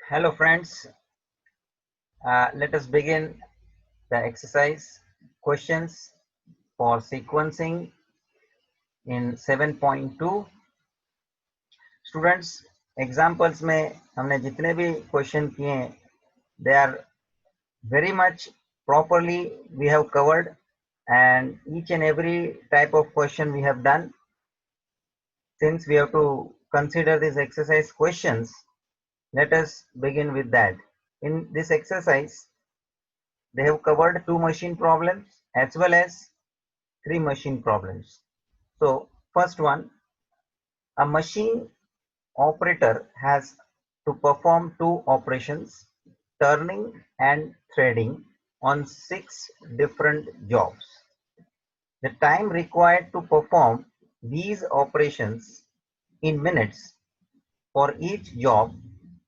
Hello friends, let us begin the exercise questions for sequencing in 7.2. Students, examples में हमने जितने भी question किए हैं, they are very much properly we have covered, and each and every type of question we have done. Since we have to consider these exercise questions, let us begin with that. In this exercise, they have covered two machine problems as well as three machine problems. So first one, a machine operator has to perform two operations, turning and threading, on 6 different jobs. The time required to perform these operations in minutes for each job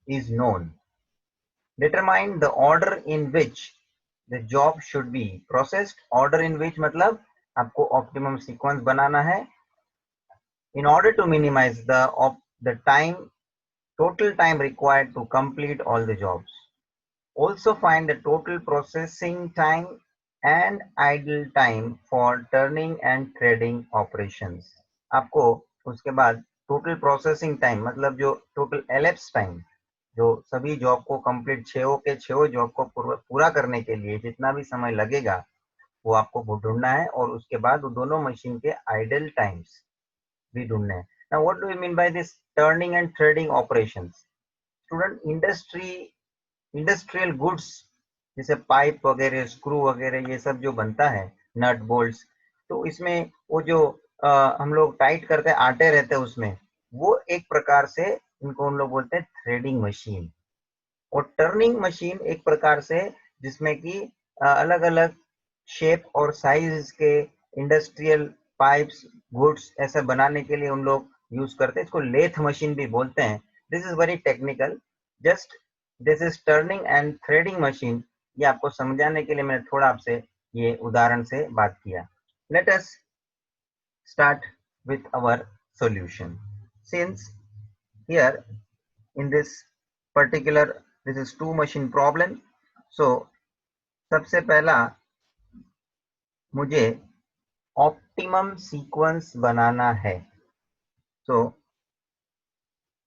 is known. Determine the order in which the job should be processed. Order in which मतलब आपको optimum sequence बनाना है in order to minimize the total time required to complete all the jobs. Also find the total processing time and idle time for turning and threading operations. आपको उसके बाद total processing time मतलब जो total elapsed time जो सभी job को complete छो job को पूरा करने के लिए जितना भी समय लगेगा वो आपको ढूंढना है और उसके बाद वो दोनों मशीन के आइडल टाइम्स भी ढूंढने हैं. Now what do you mean by this turning and threading operations? Student, industrial goods जैसे पाइप वगैरह स्क्रू वगैरह ये सब जो बनता है नट बोल्ट्स, तो इसमें वो जो हम लोग टाइट करके आटे रहते हैं उसमें वो एक प्रकार से इनको हम लोग बोलते हैं थ्रेडिंग मशीन. और टर्निंग मशीन एक प्रकार से जिसमें कि अलग अलग शेप और साइज के इंडस्ट्रियल पाइप्स गुड्स ऐसा बनाने के लिए हम लोग यूज करते हैं. इसको लेथ मशीन भी बोलते हैं. This is very technical. Just this is turning and threading machine. ये आपको समझाने के लिए मैंने थोड़ा आपसे ये उदाहरण से बात किया. Let us start with our solution. Since here in this particular this is two machine problem, so सबसे पहला मुझे ऑप्टिमम सीक्वेंस बनाना है. So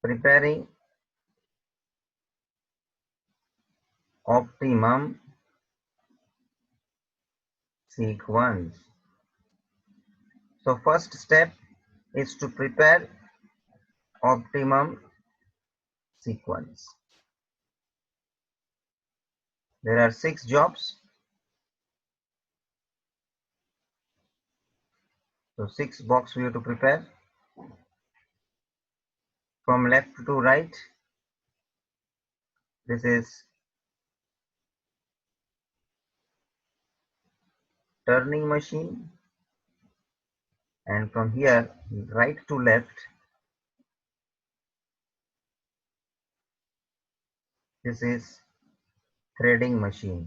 preparing optimum sequence. So first step is to prepare optimum sequence. There are 6 jobs. So 6 box we have to prepare from left to right. This is turning machine, and from here right to left this is threading machine.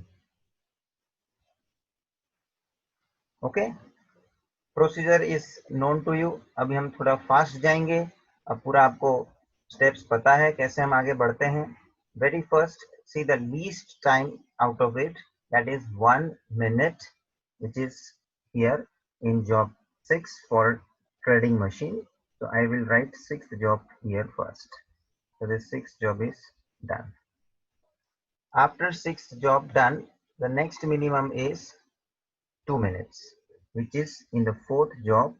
Okay, procedure is known to you. अभी हम थोड़ा fast जाएंगे. अब पूरा आपको steps पता है कैसे हम आगे बढ़ते हैं. Very first, see the least time out of it, that is 1 minute, which is here in job 6 for threading machine. So I will write 6th job here first. So this 6th job is done. After 6th job done, the next minimum is 2 minutes, which is in the 4th job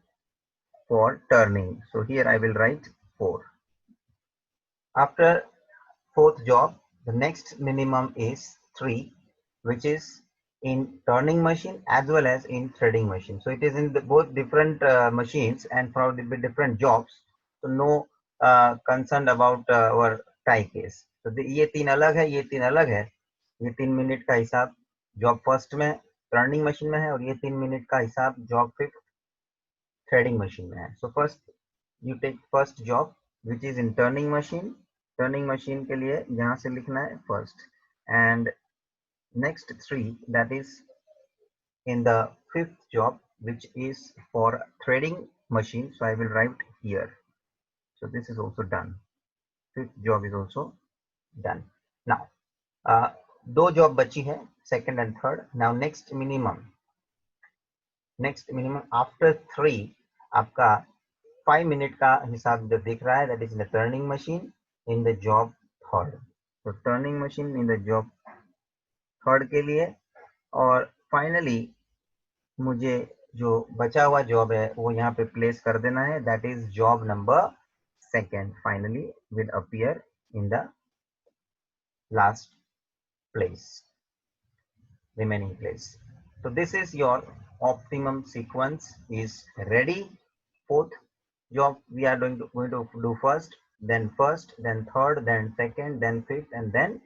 for turning. So here I will write 4. After 4th job, the next minimum is 3, which is in turning machine as well as in threading machine. So it is in the both different machines and for the different jobs. So no concerned about our tie case. So ये 3 अलग है, ये 3 अलग है. ये 3 minute का हिसाब job first में टर्निंग मशीन में है और ये 3 मिनट का हिसाब जॉब फिफ्थ थ्रेडिंग मशीन में है. So first you take first job which is in turning machine. Turning machine के लिए यहाँ से लिखना है first, and next 3 that is in the 5th job, which is for threading machine. So I will write here. So this is also done. 5th job is also done. Now दो job बची है, second and third. Now next minimum after 3 आपका 5 minute का हिसाब जो दिख रहा है, that is in the turning machine in the job third. तो turning machine in the job third के लिए. और फाइनली मुझे जो बचा हुआ जॉब है वो यहाँ पे प्लेस कर देना है, that is job number second finally will appear in the last place, remaining place. So this is your optimum sequence is ready. Fourth job we are going to do first, then third, then second, then fifth, and then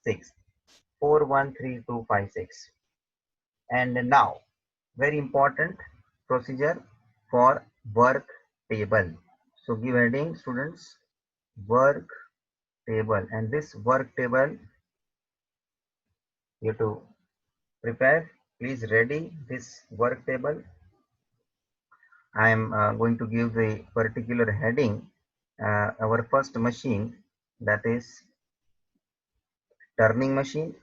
sixth. 4 1 3 2 5 6. And now very important procedure for work table. So give heading students, work table, and this work table you have to prepare. Please ready this work table. I am going to give the particular heading. Our first machine, that is turning machine.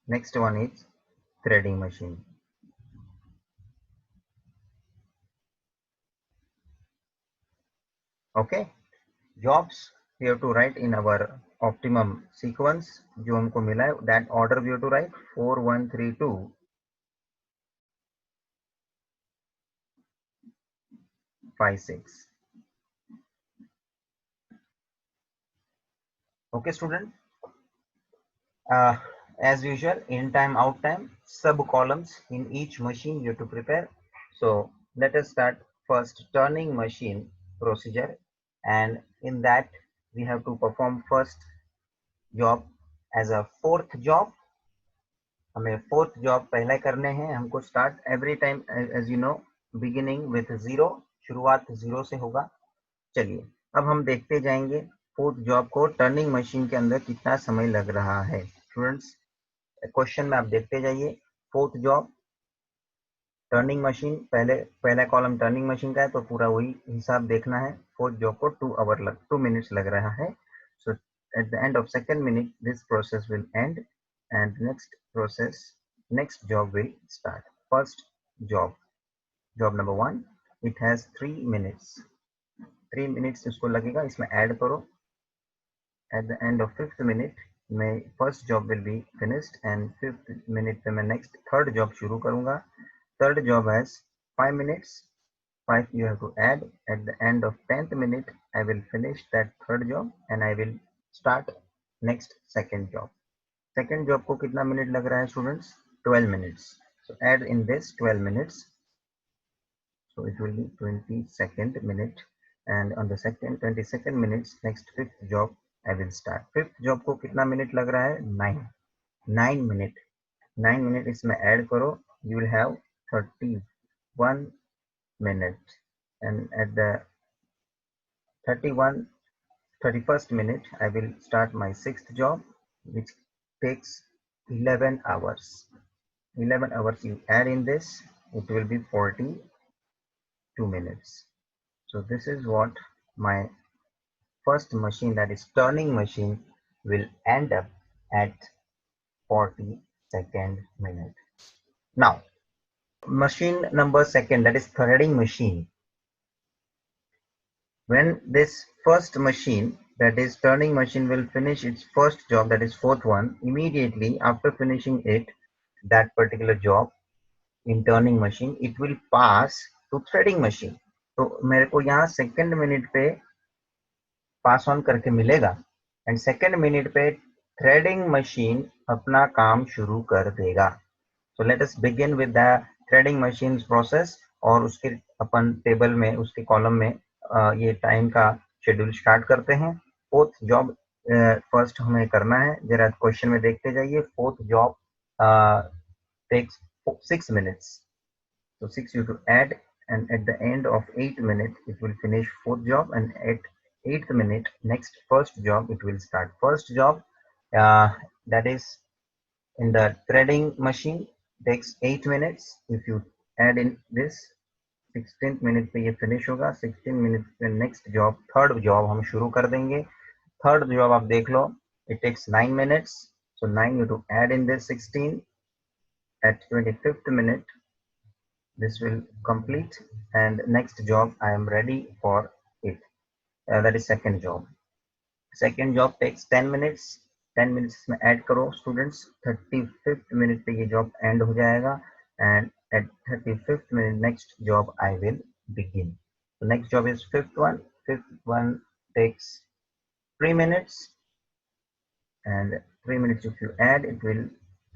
Next one is threading machine. Okay, jobs we have to write in our optimum sequence जो हमको मिला है, that order we have to write 4 1 3 2 5 6. Okay student, as usual in time out time sub columns in each machine you have to prepare. So let us start first turning machine procedure, and in that we have to perform first job as a fourth job. हमें fourth job पहले करने हैं हमको. Start every time as you know beginning with zero, शुरुआत zero से होगा. चलिए अब हम देखते जाएंगे फोर्थ जॉब को टर्निंग मशीन के अंदर कितना समय लग रहा है. स्टूडेंट्स क्वेश्चन में आप देखते जाइए. फोर्थ जॉब टर्निंग मशीन, पहला कॉलम टर्निंग मशीन का है तो पूरा वही हिसाब देखना है. फोर्थ जॉब को 2 मिनट्स लग रहा है. So at the end of second minute this process will end and next job will start. First job number 1, it has 3 minutes इसको लगेगा, इसमें ऐड करो. at the end of 5th minute my first job will be finished and 5th minute पे मैं next third job शुरू करूंगा. Third job has 5 minutes, 5 you have to add. At the end of 10th minute I will finish that third job and I will start next second job. Second job को कितना minute लग रहा है students? 12 minutes. So add in this 12 minutes, so it will be 22nd minute. And on the second 22nd minutes next fifth job I will start. Fifth job को कितना minute लग रहा है? 9 मिनट. 9 मिनट इसमें add करो, you will have 31 minute. And at the 31st minute I will start my sixth job, which takes 11 hours. 11 hours you add in this, it will be 42 minutes. So this is what my first machine, that is turning machine, will end up at 42nd minute. Now machine number second, that is threading machine. When this first machine, that is turning machine, will finish its first job, that is fourth one, immediately after finishing it, that particular job in turning machine, it will pass to threading machine. तो मेरे को यहाँ second minute पे pass on करके मिलेगा and second minute पे threading machine अपना काम शुरू कर देगा. So let us begin with the threading machine process, और उसके अपन टेबल में उसके कॉलम में ये टाइम का शेड्यूल स्टार्ट करते हैं. फोर्थ जॉब फर्स्ट हमें करना है, जरा क्वेश्चन में देखते जाइए. Fourth job takes 6 minutes. So 6 you to add, and at the end of 8 minutes it will finish fourth job, and at 8th minute next first job it will start. First job that is in the threading machine takes 8 minutes. If you add in this 16 minute पे ये finish होगा। 16 minute पे next job, third job हम शुरू कर देंगे। Third job आप देख लो, it takes 9 minutes, so 9 you to add in this 16. At 25th minute this will complete, and next job I am ready for it. That is second job. Second job takes 10 minutes. 10 minutes में add करो students, 35th minute पे ये job and हो जाएगा, and at 35th minute next job I will begin. So next job is fifth one. Fifth one takes 3 minutes, and 3 minutes if you add, it will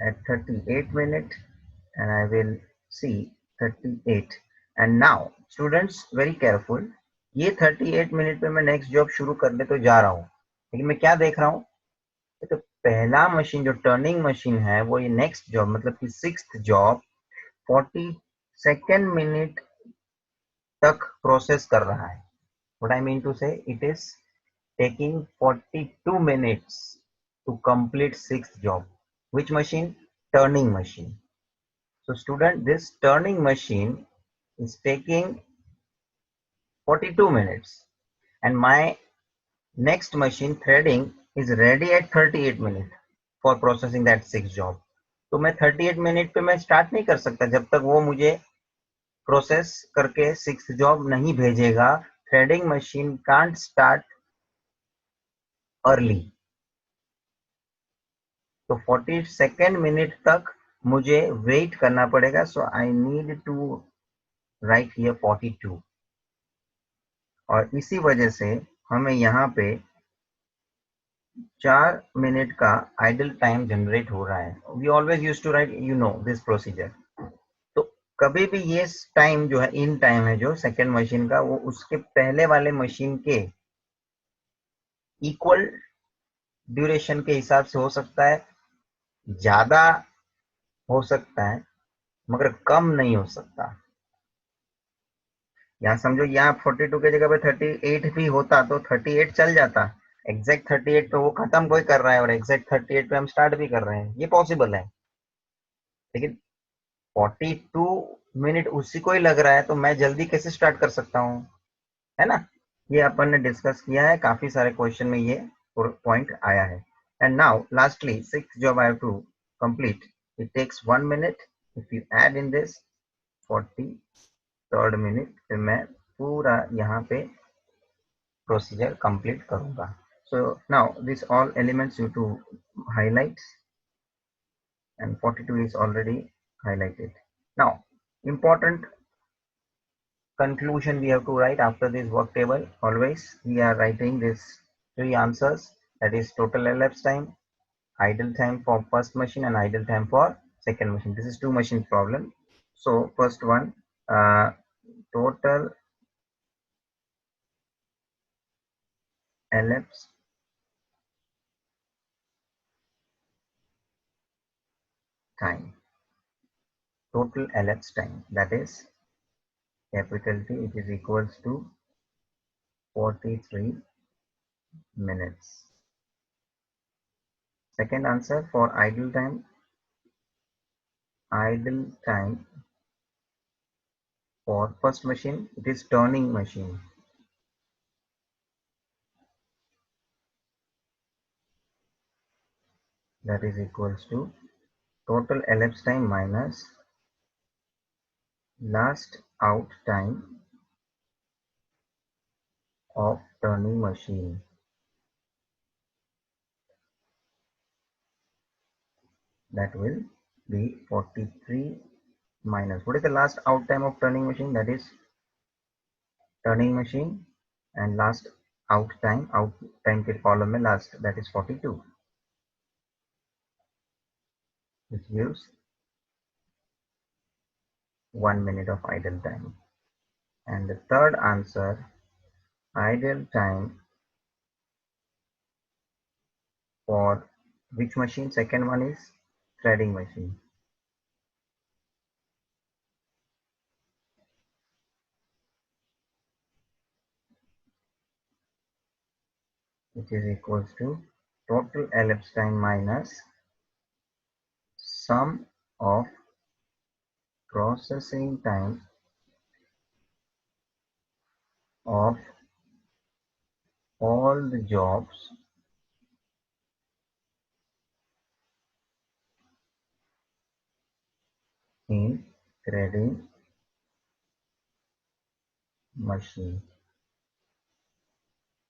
at 38 minute, and I will see 38. And now students very careful, ये 38 minute पे मैं next job शुरू करने तो जा रहा हूँ, लेकिन मैं क्या देख रहा हूँ, तो पहला मशीन जो टर्निंग मशीन है वो ये नेक्स्ट जॉब मतलब कि सिक्स्थ जॉब 42nd मिनट तक प्रोसेस कर रहा है. What I mean to say, it is taking 42 minutes to complete sixth job. Which machine? Turning machine. So student, this turning machine is taking 42 minutes, and my next machine threading is ready at 38 minutes for processing that sixth job. तो मैं 38 minute पे मैं start नहीं कर सकता जब तक वो मुझे प्रोसेस करके सिक्स्थ जॉब नहीं भेजेगा. Threading machine can't start early. तो 42nd मिनट तक मुझे वेट करना पड़ेगा. So I need to write here 42, और इसी वजह से हमें यहाँ पे 4 मिनट का आइडल टाइम जनरेट हो रहा है. We always use to write, you know this procedure. तो कभी भी ये टाइम जो है, इन टाइम है जो सेकेंड मशीन का, वो उसके पहले वाले मशीन के इक्वल ड्यूरेशन के हिसाब से हो सकता है, ज्यादा हो सकता है, मगर कम नहीं हो सकता. यहाँ समझो, यहाँ 42 की जगह पे 38 भी होता तो 38 चल जाता. एग्जैक्ट 38 पे वो खत्म कोई कर रहा है और एग्जैक्ट 38 पे हम स्टार्ट भी कर रहे हैं, ये पॉसिबल है. लेकिन 42 मिनट उसी को ही लग रहा है, तो मैं जल्दी कैसे स्टार्ट कर सकता हूँ, है ना. ये अपन ने डिस्कस किया है, काफी सारे क्वेश्चन में ये पॉइंट आया है. And now lastly sixth job I have to complete. It takes 1 minute. If you add in this 43rd minute पे मैं पूरा यहाँ पे प्रोसीजर कंप्लीट करूंगा. So now this all elements you to highlight, and 42 is already highlighted. Now important conclusion we have to write after this work table. Always we are writing this three answers, that is total elapsed time, idle time for first machine, and idle time for second machine. This is two machine problem. So first one, total elapsed time, total elapsed time, that is capital T, it is equals to 43 minutes. Second answer, for idle time for first machine, it is turning machine. That is equals to total elapsed time minus last out time of turning machine. That will be 43 minus, what is the last out time of turning machine? That is turning machine, and last out time के column में last, that is 42, which gives 1 minute of idle time. And the third answer, idle time for which machine? Second one is threading machine. Which is equals to total elapsed time minus sum of processing time of all the jobs in threading machine.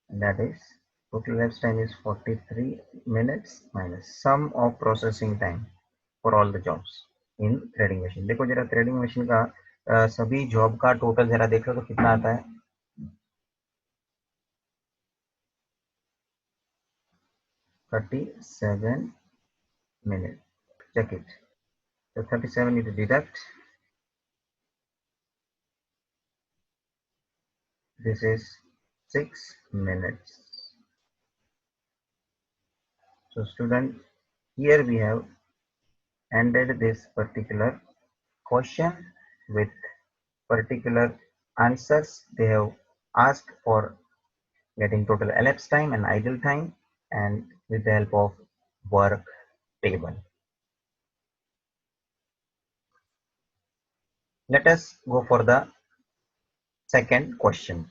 That is, total elapsed time is 43 minutes minus sum of processing time for all the jobs in threading machine. देखो जरा threading machine का सभी job का total जरा देख लो तो कितना आता है. 37 minutes. Check it. So 37 you deduct. This is 6 minutes. So student, here we have ended this particular question with particular answers. They have asked for getting total elapsed time and idle time, and with the help of work table. Let us go for the second question.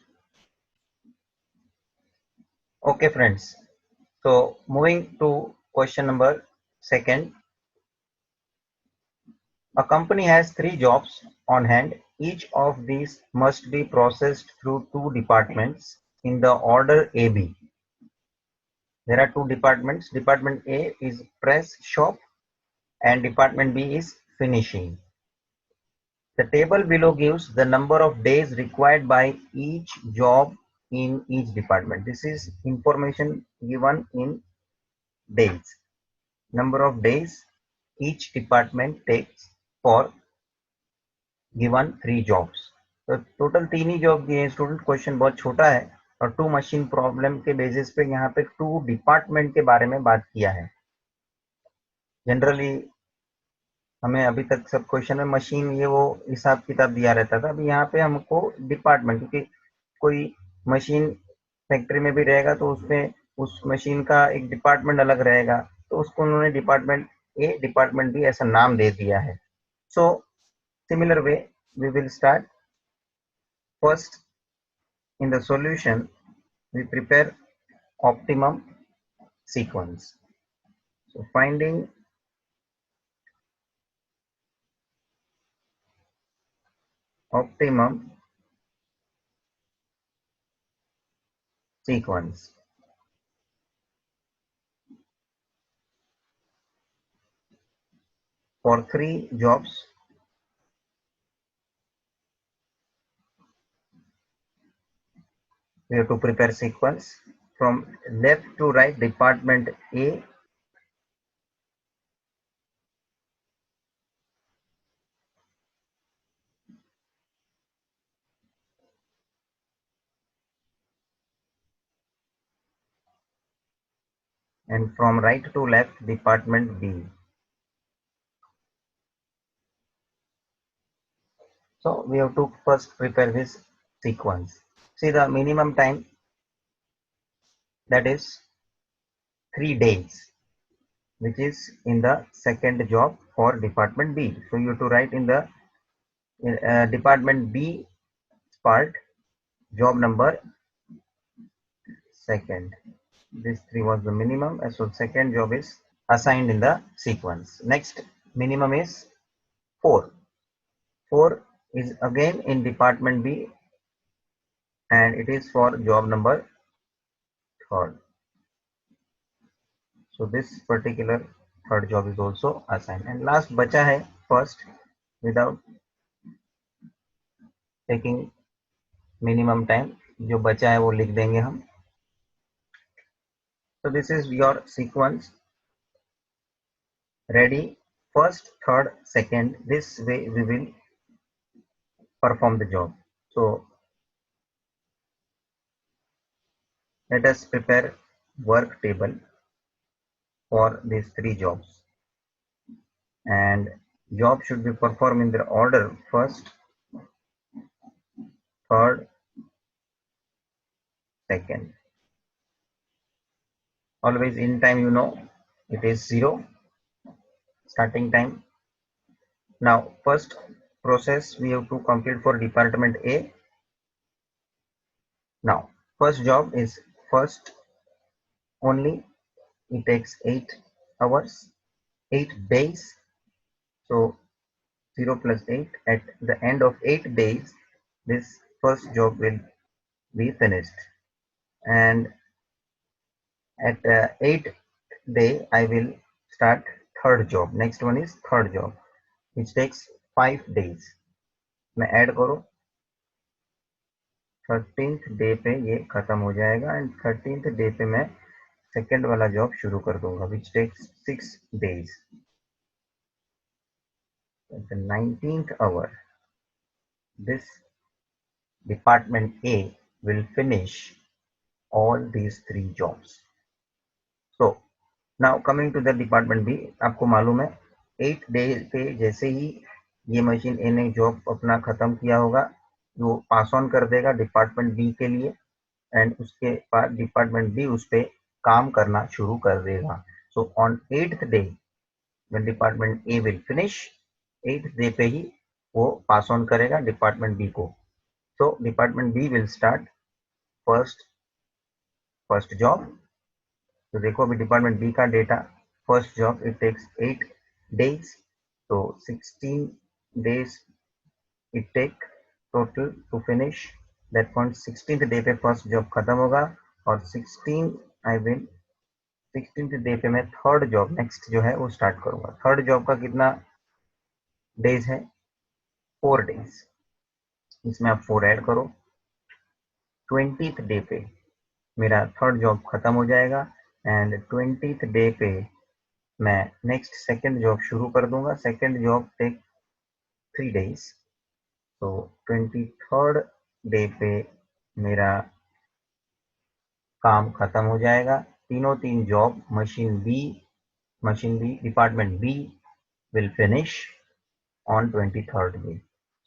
Okay friends, so moving to question number second. A company has 3 jobs on hand. Each of these must be processed through 2 departments in the order AB. There are 2 departments. Department A is press shop and department B is finishing. The table below gives the number of days required by each job in each department. This is information given in days. Number of days each department takes for given 3 jobs. तो total 3 ही job दिए हैं student. Question बहुत छोटा है और 2 machine problem के basis पे यहाँ पे 2 डिपार्टमेंट के बारे में बात किया है. जनरली हमें अभी तक सब क्वेश्चन में मशीन ये वो हिसाब किताब दिया रहता था. अभी यहाँ पे हमको डिपार्टमेंट, क्योंकि कोई मशीन फैक्ट्री में भी रहेगा तो उसमें उस मशीन का एक डिपार्टमेंट अलग रहेगा, तो उसको उन्होंने डिपार्टमेंट ए डिपार्टमेंट बी ऐसा नाम दे दिया है. So similar way we will start. First in the solution we prepare optimum sequence. So finding optimum sequence. For 3 jobs, we have to prepare sequence from left to right. Department A, and from right to left Department B. So we have to first prepare this sequence. See the minimum time, that is 3 days, which is in the second job for Department B. So you have to write in the Department B part, job number second. This 3 was the minimum, so second job is assigned in the sequence. Next minimum is 4. 4 is again in Department B and it is for job number third. So this particular third job is also assigned. And last बचा है first without taking minimum time. जो बचा है वो लिख देंगे हम. So this is your sequence. Ready, first, third, second. This way we will perform the job. So let us prepare work table for these 3 jobs, and job should be performed in the order first, third, second. Always in time, you know, it is 0 starting time. Now first process we have to complete for Department A. Now, first job is first only. It takes 8 hours, 8 days. So 0 plus 8. At the end of 8 days, this first job will be finished. And at 8th day, I will start third job. Next one is third job, which takes 5 days. मैं add करो 13th day पे ये खत्म हो जाएगा and 13th day पे मैं second वाला जॉब शुरू कर दूंगा which takes 6 days. At the 19th hour, this department A will finish all these 3 jobs. So now coming to the department B, आपको मालूम है 8 डे पे जैसे ही ये मशीन ए ने जॉब अपना खत्म किया होगा वो पास ऑन कर देगा डिपार्टमेंट बी के लिए एंड उसके बाद डिपार्टमेंट बी उस पे काम करना शुरू कर देगा. So on 8th day when department A will finish 8th day पे ही वो पास ऑन करेगा डिपार्टमेंट बी को. So department B will start first job. तो देखो अभी डिपार्टमेंट बी का data first job it takes 8 days. तो 16 days इट take total to finish that point. 16th day पे फर्स्ट जॉब खत्म होगा और 16th डे पे मैं थर्ड जॉब नेक्स्ट जो है वो स्टार्ट करूंगा. थर्ड जॉब का कितना डेज है 4 days. इसमें आप 4 ऐड करो. 20th डे पे मेरा थर्ड जॉब खत्म हो जाएगा एंड 20th डे पे मैं नेक्स्ट सेकेंड जॉब शुरू कर दूंगा. Second job take 3 days. तो 23rd डे पे मेरा काम खत्म हो जाएगा. तीन job machine B department B will finish on 23rd day.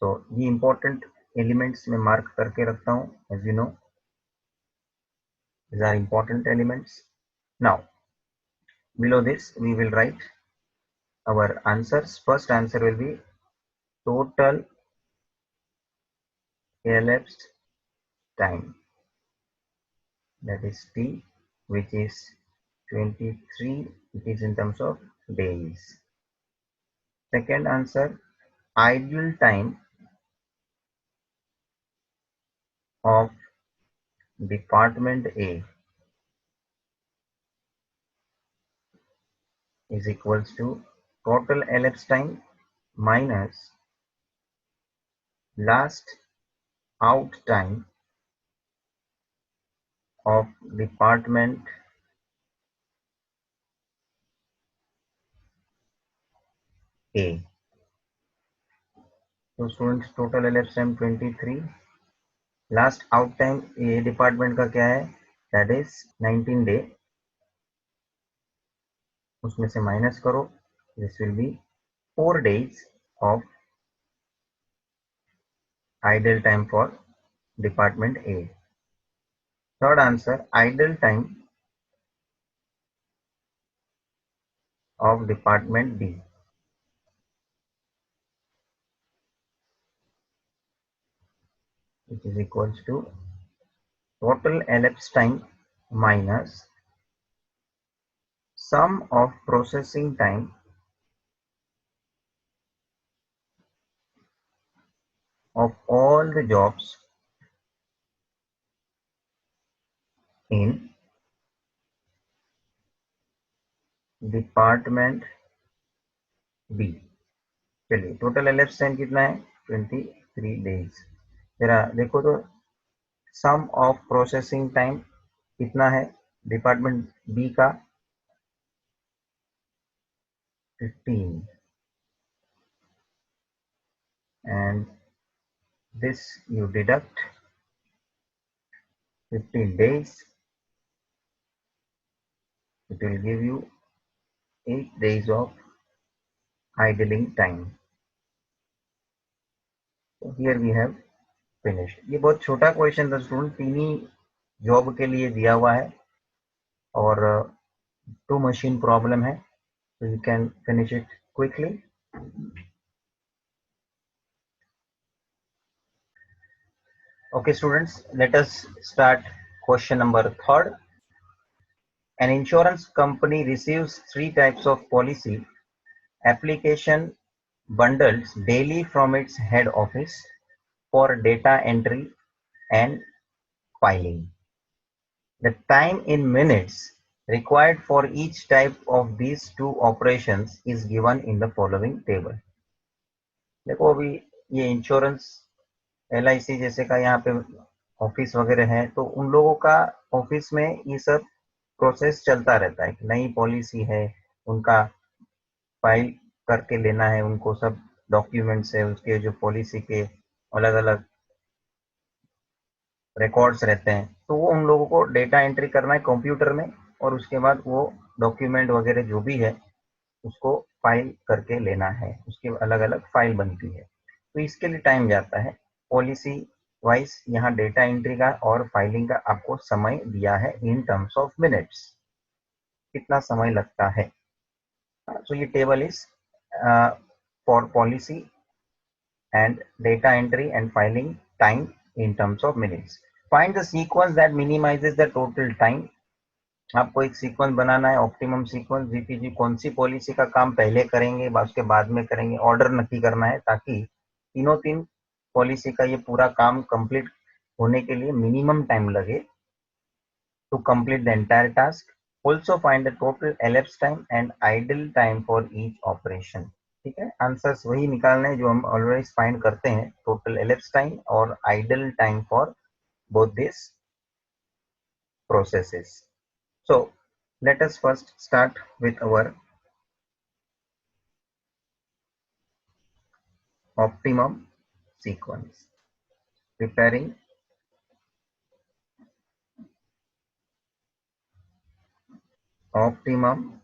तो ये इंपॉर्टेंट एलिमेंट्स में मार्क करके रखता हूँ. As you know these are important elements. Now below this we will write our answers. First answer will be total elapsed time, that is T, which is 23. It is in terms of days. Second answer, idle time of department A is equals to total elapsed time minus last out time of department A. So students, total elapsed time 23. Last out time ये department का क्या है that is 19 day. उसमें से minus करो. This will be 4 days of idle time for department A. Third answer, idle time of department B which is equals to total elapsed time minus sum of processing time of all the jobs in department B. चलिए total elapsed time कितना है 23 days. जरा देखो तो सम of processing time कितना है department B का 15 and this you deduct 15 days, it will give you 8 days of idling time. So here we have finished. ये बहुत छोटा क्वेश्चन था स्टूडेंट, तीन ही जॉब के लिए दिया हुआ है और 2 मशीन प्रॉब्लम है. So you can finish it quickly. Okay, students, let us start question number third. An insurance company receives three types of policy application bundles daily from its head office for data entry and filing. The time in minutes required for each type of these two operations is given in the following table. देखो अभी ये insurance LIC जैसे का यहाँ पे office वगैरह है तो उन लोगों का ऑफिस में ये सब प्रोसेस चलता रहता है। नई पॉलिसी है, उनका फाइल करके लेना है, उनको सब डॉक्यूमेंट्स है, उसके जो पॉलिसी के अलग अलग रिकॉर्ड्स रहते हैं, तो वो उन लोगों को डेटा एंट्री करना है कंप्यूटर में और उसके बाद वो डॉक्यूमेंट वगैरह जो भी है उसको फाइल करके लेना है, उसकी अलग अलग फाइल बनती है। तो इसके लिए टाइम जाता है। पॉलिसी वाइज यहाँ डेटा एंट्री का और फाइलिंग का आपको समय दिया है इन टर्म्स ऑफ मिनट्स, कितना समय लगता है। सो ये table is for policy and data entry and filing time in terms of minutes. Find the sequence that minimizes the total time. आपको एक सीक्वेंस बनाना है, ऑप्टिमम सीक्वेंस। जीपीजी कौन सी पॉलिसी का काम पहले करेंगे, उसके बाद में करेंगे, ऑर्डर नक्की करना है ताकि तीनों तीन पॉलिसी का ये पूरा काम कंप्लीट होने के लिए मिनिमम टाइम लगे to complete the entire task. Also find the total elapsed time and idle time for each operation. ठीक है, आंसर्स वही निकालने हैं जो हम ऑलवेज फाइंड करते हैं, टोटल elapsed टाइम और idol time for both these processes. So let us first start with our optimum sequence. Preparing optimum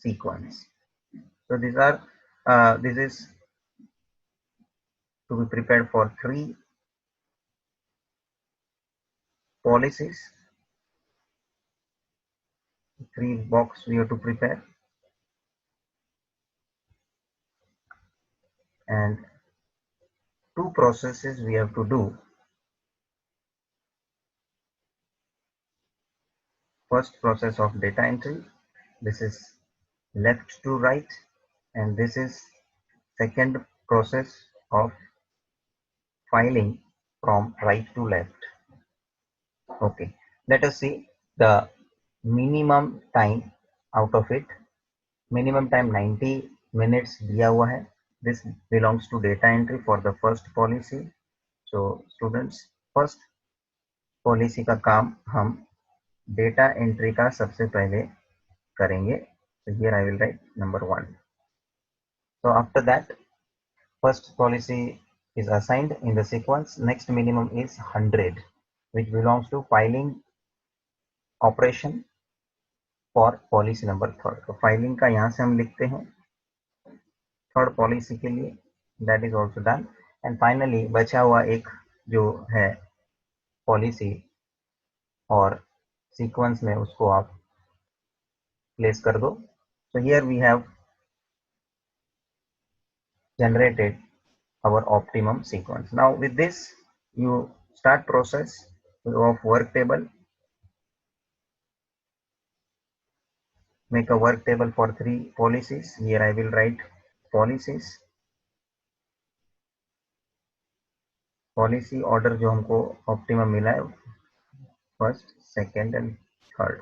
sequence. So these are this is to be prepared for three policies. Three box we have to prepare, and two processes we have to do. First process of data entry, this is left to right, and this is second process of filing from right to left. Okay, let us see the minimum time out of it. Minimum time 90 minutes दिया हुआ है. This belongs to data entry for the first policy. So students, first policy का काम हम data entry का सबसे पहले करेंगे. So here I will write number 1. So after that, first policy is assigned in the sequence. Next minimum is 100, which belongs to filing operation for policy number third. तो filing का यहाँ से हम लिखते हैं थर्ड पॉलिसी के लिए, that is also done. And finally बचा हुआ एक जो है पॉलिसी और सीक्वेंस में उसको आप प्लेस कर दो. So here we have generated our optimum sequence. Now with this you start process of work table. Make a work table for three policies. Here I will write policies. Policy order जो हमको optimum मिला है, first, second and third.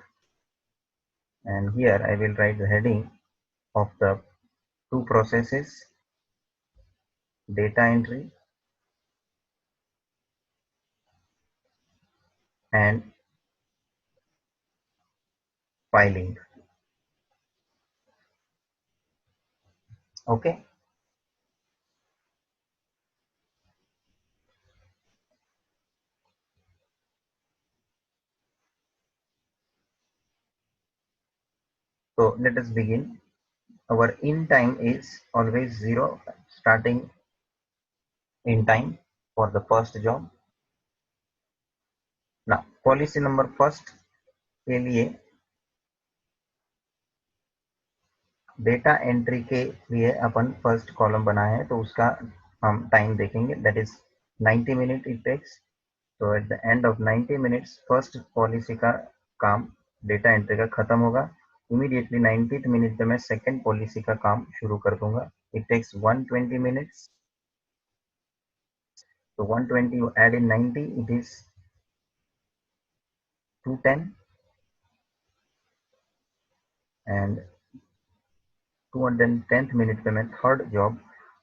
And here I will write the heading of the two processes, data entry and filing. Okay. So let us begin. Our in time is always 0, starting in time for the first job. Now policy number first के लिए data entry के लिए अपन first column बनाए हैं, तो उसका हम time देखेंगे, that is 90 minute it takes. तो at the end of 90 minutes first policy का काम डेटा एंट्री का खत्म होगा। इमीडिएटली 90th मिनट पे मैं सेकेंड पॉलिसी का काम शुरू कर दूंगा। It takes 120 minutes. So 120 you add in 90, it is 210, and 210th minute पे मैं थर्ड जॉब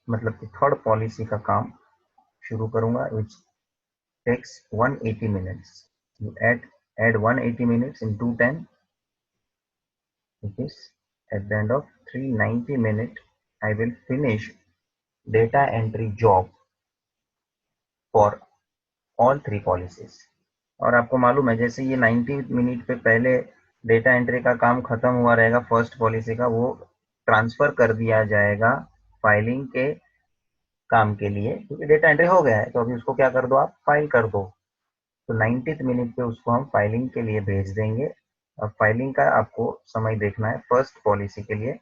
मतलब कि थर्ड पॉलिसी का काम शुरू करूंगा, which takes 180 minutes. You add 180 minutes in 210, it is at the end of 390 minutes I will finish data entry job for all three policies. और आपको मालूम है जैसे ये 90 मिनट पे पहले डेटा एंट्री का काम खत्म हुआ रहेगा फर्स्ट पॉलिसी का, वो ट्रांसफर कर दिया जाएगा फाइलिंग के काम के लिए, क्योंकि डेटा एंट्री हो गया है तो अभी उसको क्या कर दो, आप फाइल कर दो। तो 90th मिनट पे उसको हम फाइलिंग के लिए भेज देंगे। और फाइलिंग का आपको समय देखना है फर्स्ट पॉलिसी के लिए।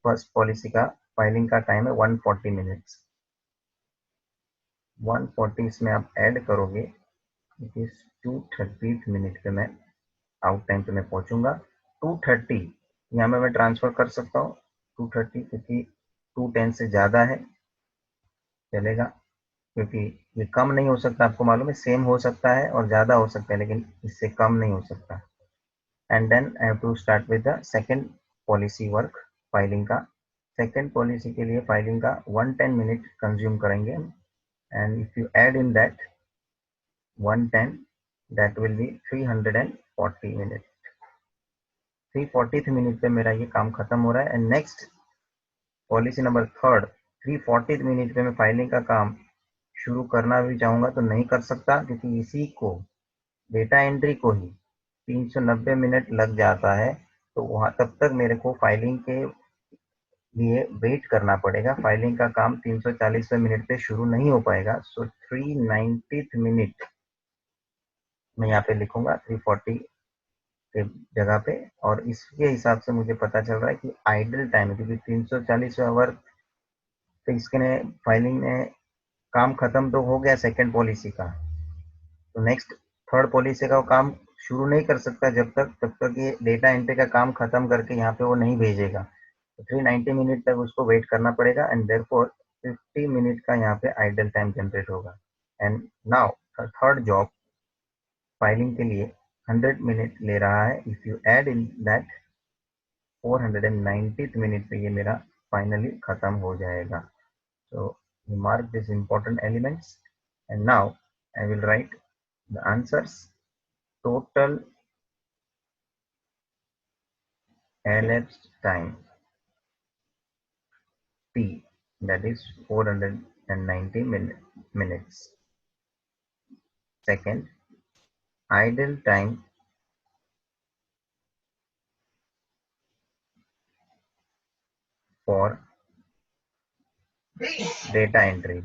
फर्स्ट पॉलिसी का फाइलिंग का टाइम है 140 मिनट्स। 140 इसमें आप ऐड करोगे, इट इज 230 मिनट पे मैं आउट टाइम पे मैं पहुंचूंगा। 230 यहाँ में मैं ट्रांसफर कर सकता हूँ 230, क्योंकि 210 से ज़्यादा है चलेगा, क्योंकि ये कम नहीं हो सकता। आपको मालूम है सेम हो सकता है और ज़्यादा हो सकता है, लेकिन इससे कम नहीं हो सकता। And then I have to start with the second policy work filing का। सेकेंड पॉलिसी के लिए फाइलिंग का 110 मिनट कंज्यूम करेंगे, and if you add in that 110 that will be 340 minute. 340th minute पे मेरा ये काम खत्म हो रहा है। And next policy number third 340th minute पे मैं फाइलिंग का काम शुरू करना भी चाहूंगा तो नहीं कर सकता, क्योंकि इसी को डेटा एंट्री को ही 390 मिनट लग जाता है। तो वहां तब तक मेरे को फाइलिंग के लिए वेट करना पड़ेगा। फाइलिंग का काम 340वें मिनट पे शुरू नहीं हो पाएगा। सो 390th मिनट मैं यहाँ पे लिखूंगा 340 के जगह पे, और इसके हिसाब से मुझे पता चल रहा है कि आइडल टाइम है, क्योंकि 340 आवर तो इसके फाइलिंग में काम खत्म तो हो गया सेकेंड पॉलिसी का। तो नेक्स्ट थर्ड पॉलिसी का वो काम शुरू नहीं कर सकता तब तक ये डेटा एंट्री का काम खत्म करके यहाँ पे वो नहीं भेजेगा। तो 390 मिनट तक उसको वेट करना पड़ेगा, एंड देयरफॉर 50 मिनट का यहाँ पे आइडल टाइम जनरेट होगा। And now third job filing के लिए 100 मिनट ले रहा है। If you add in that 490th minute पे ये मेरा फाइनली खत्म हो जाएगा। So you mark these important elements, and now I will write the answers. Total elapsed time T, that is 490 minutes. Second, idle time for data entry,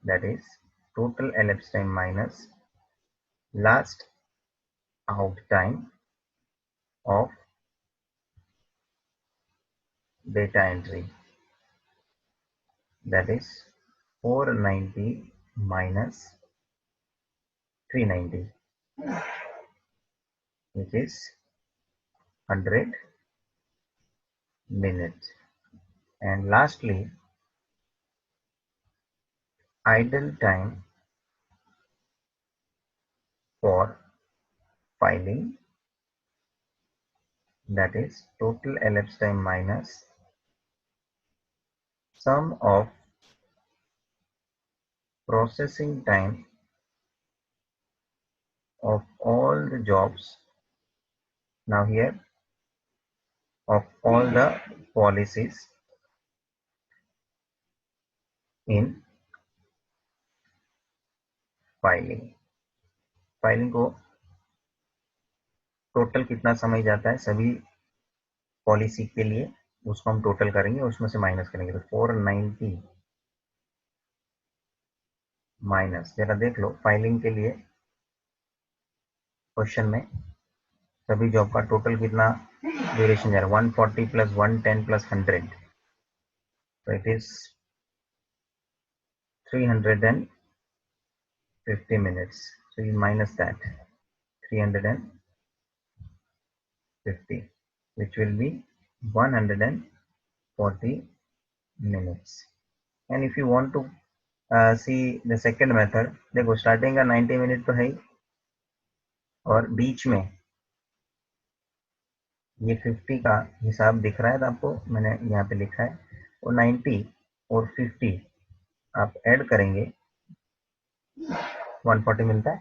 that is total elapsed time minus last out time of data entry, that is 490 minus 390, which is 100 minutes. And lastly, idle time for filing, that is total elapsed time minus sum of processing time of all the jobs, now here, of all the policies in filing. Filing को total कितना समय जाता है सभी policy के लिए, उसको हम टोटल करेंगे, उसमें से माइनस करेंगे। तो 490 माइनस, जरा देख लो फाइलिंग के लिए क्वेश्चन में सभी जॉब का टोटल कितना ड्यूरेशन जा रहा है, 140 plus 110 plus 100, So it is 350 minutes. So you minus that 350, which will be 140 minutes. And if you want to see the second method, देखो starting का 90 मिनट तो है ही, और बीच में ये 50 का हिसाब दिख रहा है तो आपको मैंने यहाँ पे लिखा है, और 90 और 50 आप ऐड करेंगे 140 मिलता है.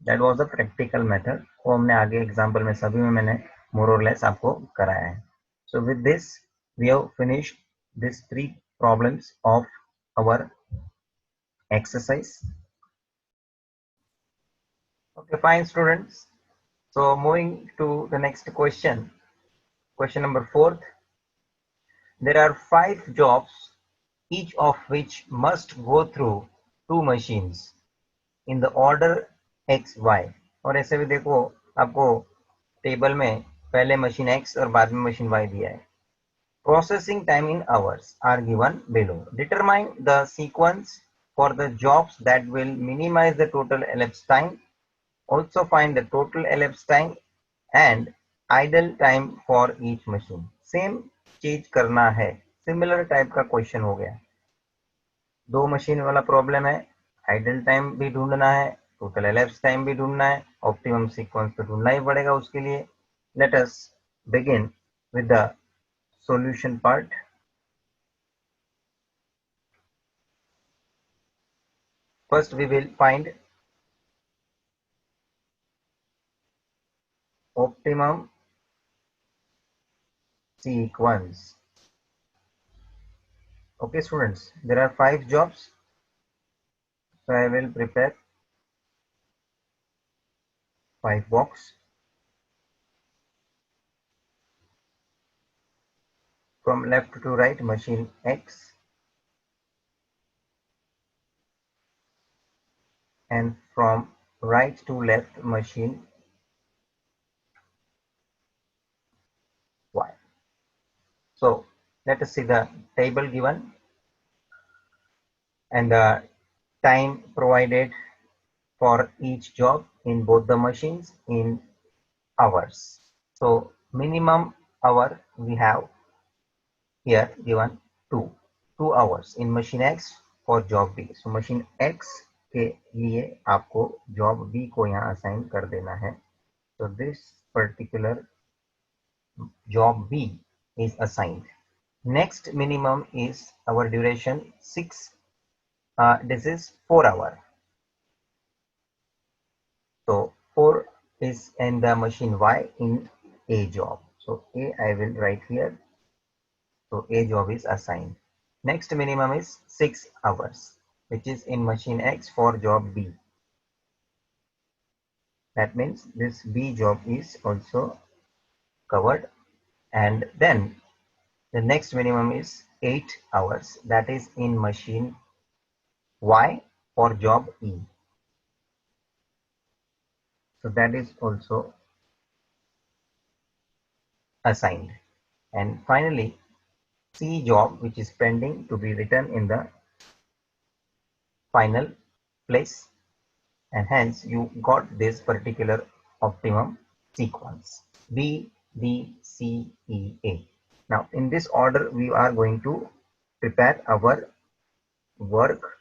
That was the practical method. वो हमने आगे एग्जांपल में सभी में मैंने मोर और लेस आपको कराया है. So with this we have finished this 3 problems of our exercise. Okay, fine students. So moving to the next question. Question number 4. There are 5 jobs, each of which must go through 2 machines in the order x y. और ऐसे भी देखो आपको table में पहले machine x और बाद में मशीन y दिया है. Processing time in hours are given below. Determine the sequence for the jobs that will minimize the total elapsed time. Also find the total elapsed time and idle time for each machine. Same चीज करना है. Similar type का question हो गया. 2 machine वाला problem है. Idle time भी ढूंढना है, टोटल elapsed टाइम भी ढूंढना है, ऑप्टिमम सीक्वेंस तो ढूंढना ही पड़ेगा उसके लिए. Let us begin with the solution part. First we will find optimum sequence. Okay students, there are 5 jobs, so I will prepare 5 box. From left to right, machine X, and from right to left, machine Y. So let us see the table given and the time provided for each job in both the machines in hours. So minimum hour we have here given 2 hours in machine X for job B. So machine X के लिए आपको job B को यहाँ assign कर देना है. So this particular job B is assigned. Next minimum is our duration 6. This is 4 hour. So 4 is in the machine Y in A job. So A I will write here. So A job is assigned. Next minimum is 6 hours, which is in machine X for job B. That means this B job is also covered. And then the next minimum is 8 hours. That is in machine Y for job E. So that is also assigned. And finally, C job, which is pending to be written in the final place, and hence you got this particular optimum sequence B, D, C, E, A. Now in this order we are going to prepare our work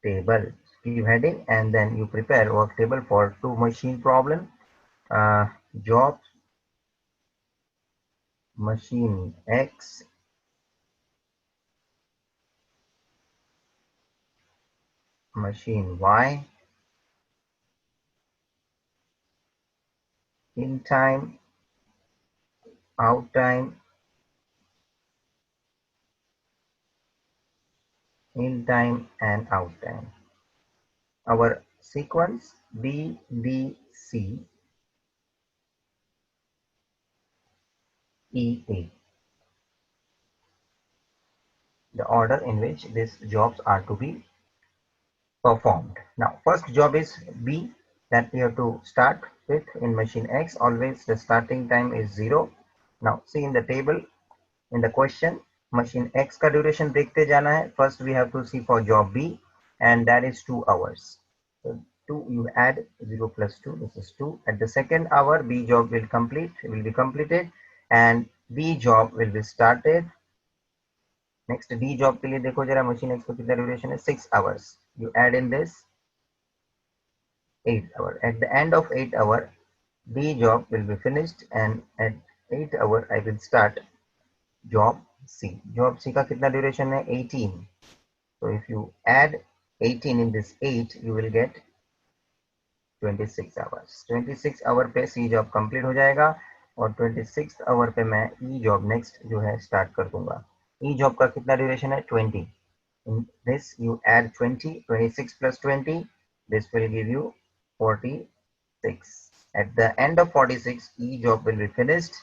table. Give heading and then you prepare work table for 2 machine problem. Job machine X, machine Y, in time, out time, in time and out time. Our sequence B, D, C, E, A. The order in which these jobs are to be performed. Now first job is B, that we have to start with in machine X. Always the starting time is 0. Now see in the table in the question, machine X का duration देखते जाना है. First we have to see for job B, and that is 2 hours. So 2, you add 0 plus 2, this is 2. At the second hour, B job will be completed, and B job will be started. Next D job के लिए देखो जरा machine X को कितना duration है, 6 hours. You add in this 8 hour. At the end of 8 hour, B job will be finished, and at 8 hour I will start job C. Job C का कितना duration है, 18. So if you add 18 in this 8, you will get 26 hours. 26 our पे C job complete हो जाएगा, और 26 our पे मैं E job next जो है स्टार्ट कर दूंगा. E जॉब का कितना ड्यूरेशन है, 20. In this you add 20, 26 plus 20, this will give you 46. At the end of 46, E job will be finished,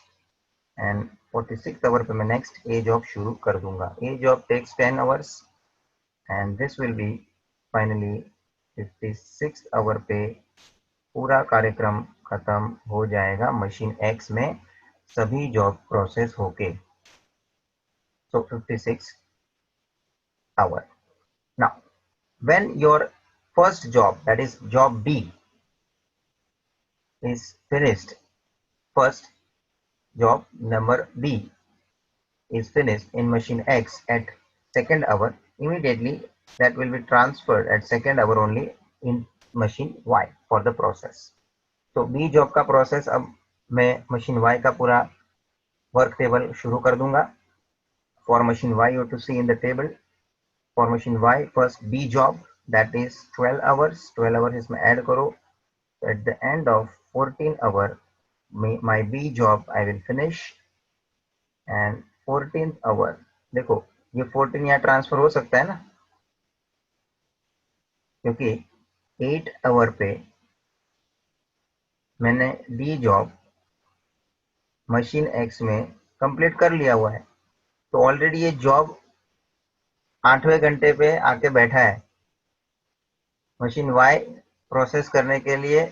and 46 our पे मैं नेक्स्ट A जॉब शुरू कर दूंगा. A job takes 10 hours, and this will be finally 56 our पे पूरा कार्यक्रम खत्म हो जाएगा मशीन X में सभी जॉब प्रोसेस होके. So 56 hour. Now when your first job, that is job B, is finished, first job number B is finished in machine X at second hour, immediately that will be transferred at second hour only in machine Y for the process. तो B job का process अब मैं machine Y का पूरा work table शुरू कर दूंगा. For machine Y you have to see in the table. For machine Y, first B job, that is 12 hours. 12 hours इसमें ऐड करो. At the end of 14 hour, my B job I will finish, and 14th hour, देखो ये 14 यहाँ transfer हो सकता है ना, क्योंकि 8 आवर पे मैंने D जॉब मशीन X में कंप्लीट कर लिया हुआ है. तो ऑलरेडी ये जॉब 8वें घंटे पे आके बैठा है. मशीन Y प्रोसेस करने के लिए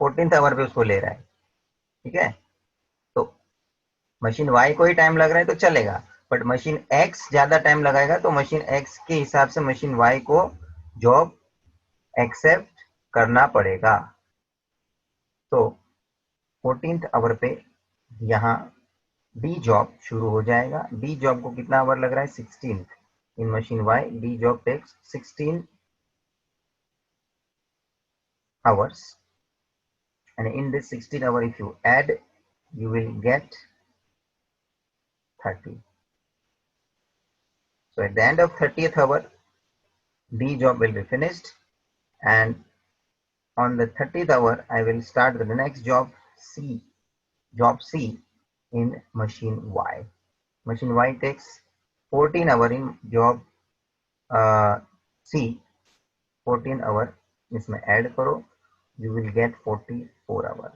14th आवर पे उसको ले रहा है. ठीक है, तो मशीन Y को ही टाइम लग रहा है तो चलेगा, बट मशीन X ज्यादा टाइम लगाएगा, तो मशीन X के हिसाब से मशीन Y को जॉब एक्सेप्ट करना पड़ेगा. तो 14th आवर पे यहाँ D जॉब शुरू हो जाएगा. D जॉब को कितना आवर लग रहा है, 16. In machine Y D job takes 16 hours, and in this 16 hour if you add, you will get 30. So at the end of 30th hour, D job will be finished, and on the 30th hour I will start the next job C, job C in machine Y. Machine Y takes 14 hour in job C. 14 hour इसमें add करो, you will get 44 hour.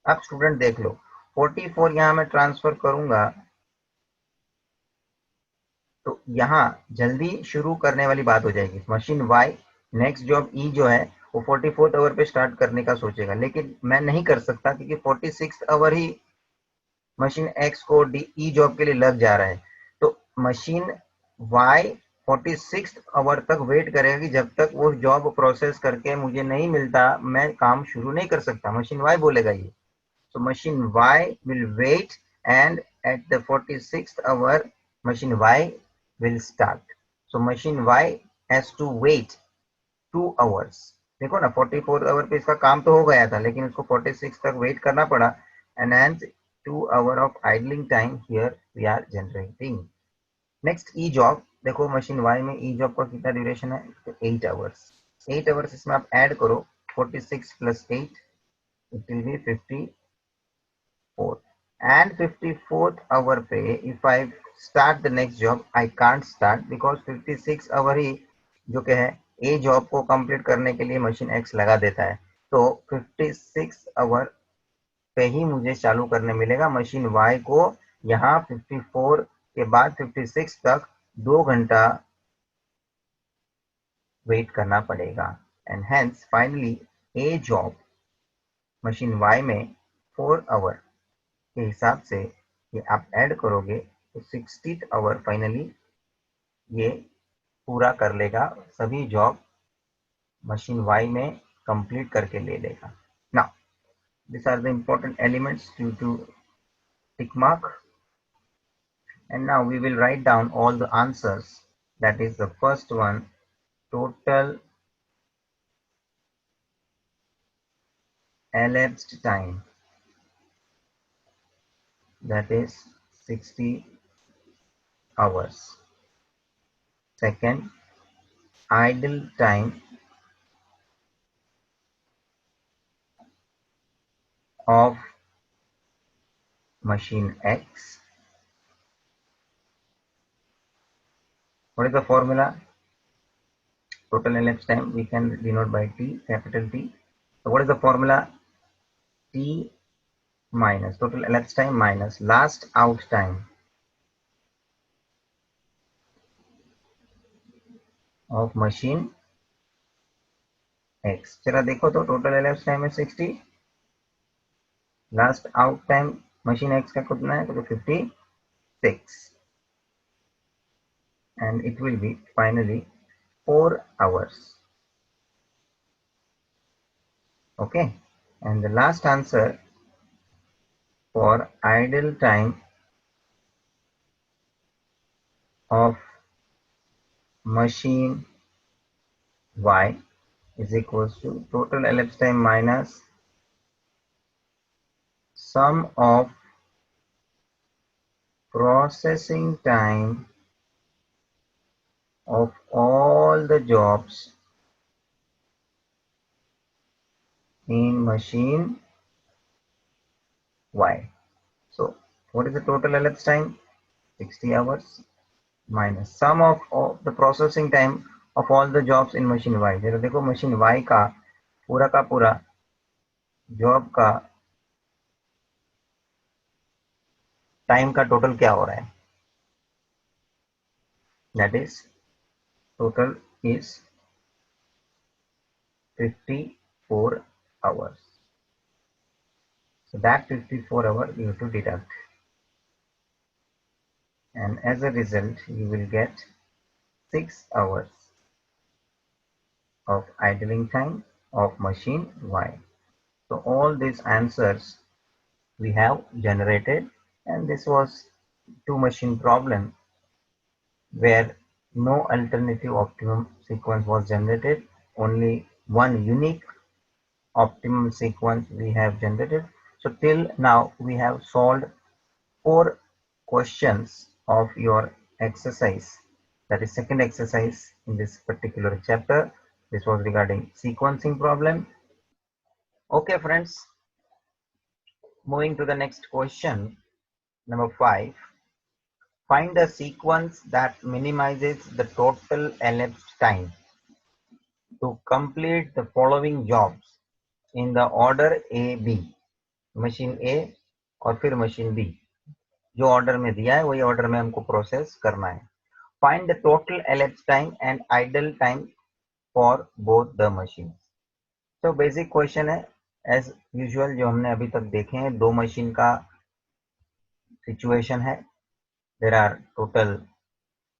अब student देख लो, 44 यहाँ मैं transfer करूंगा तो यहाँ जल्दी शुरू करने वाली बात हो जाएगी. Machine Y next job E जो है वो 44th आवर पे स्टार्ट करने का सोचेगा, लेकिन मैं नहीं कर सकता क्योंकि 46 आवर ही मशीन X को E जॉब के लिए लग जा रहा है. तो मशीन Y 46 आवर तक वेट करेगी, जब तक वो जॉब प्रोसेस करके मुझे नहीं मिलता मैं काम शुरू नहीं कर सकता. मशीन Y बोलेगा ये. So machine Y will wait, and at the 46th hour machine Y will start. So machine Y has to wait 2 hours. देखो ना 44 आवर पे इसका काम तो हो गया था, लेकिन उसको 46 तक वेट करना पड़ा, and hence 2 hour of idling time here we are generating. Next E job, देखो मशीन Y में E job का कितना ड्यूरेशन है, तो 8 hours. 8 hours इसमें आप ऐड करो, 46 plus 8, it will be 54. And 54th hour पे if I start the next job, I can't start because 56 hour ही जो कि है A जॉब को कंप्लीट करने के लिए मशीन X लगा देता है. तो 56 आवर पे ही मुझे चालू करने मिलेगा. मशीन Y को यहाँ 54 के बाद 56 तक 2 घंटा वेट करना पड़ेगा, and hence finally A job machine Y में 4 आवर के हिसाब से ये आप ऐड करोगे तो 60th आवर फाइनली ये पूरा कर लेगा, सभी जॉब मशीन वाई में कंप्लीट करके ले लेगा. Now these are the important elements to tick mark, and now we will write down all the answers. That is the first one, total elapsed time, that is 60 hours. Second, idle time of machine X. What is the formula? Total elapsed time we can denote by T, capital T. So what is the formula? T minus total elapsed time minus last out time of machine X. चला देखो तो total elapsed time है 60, last out time machine X का कितना है तो 56, and it will be finally 4 hours. Okay, and the last answer for idle time of machine Y is equals to total elapsed time minus sum of processing time of all the jobs in machine Y. So what is the total elapsed time? 60 hours minus sum of the processing time of all the jobs in machine Y. जरा देखो machine Y का पूरा job का time का total क्या हो रहा है? That is total is 54 hours. So that 54 hours you have to deduct, and as a result you will get 6 hours of idling time of machine Y. So all these answers we have generated, and this was two machine problem where no alternative optimum sequence was generated, only one unique optimum sequence we have generated. So till now we have solved 4 questions of your exercise, that is second exercise in this particular chapter. This was regarding sequencing problem. Okay friends, moving to the next question, number 5. Find a sequence that minimizes the total elapsed time to complete the following jobs in the order A, B. Machine A और फिर machine B. जो order में दिया है वही order में हमको process करना है. Find the total elapsed time and idle time for both the machines. तो बेसिक क्वेश्चन है एज यूजुअल जो हमने अभी तक देखे हैं. दो मशीन का सिचुएशन है. There are total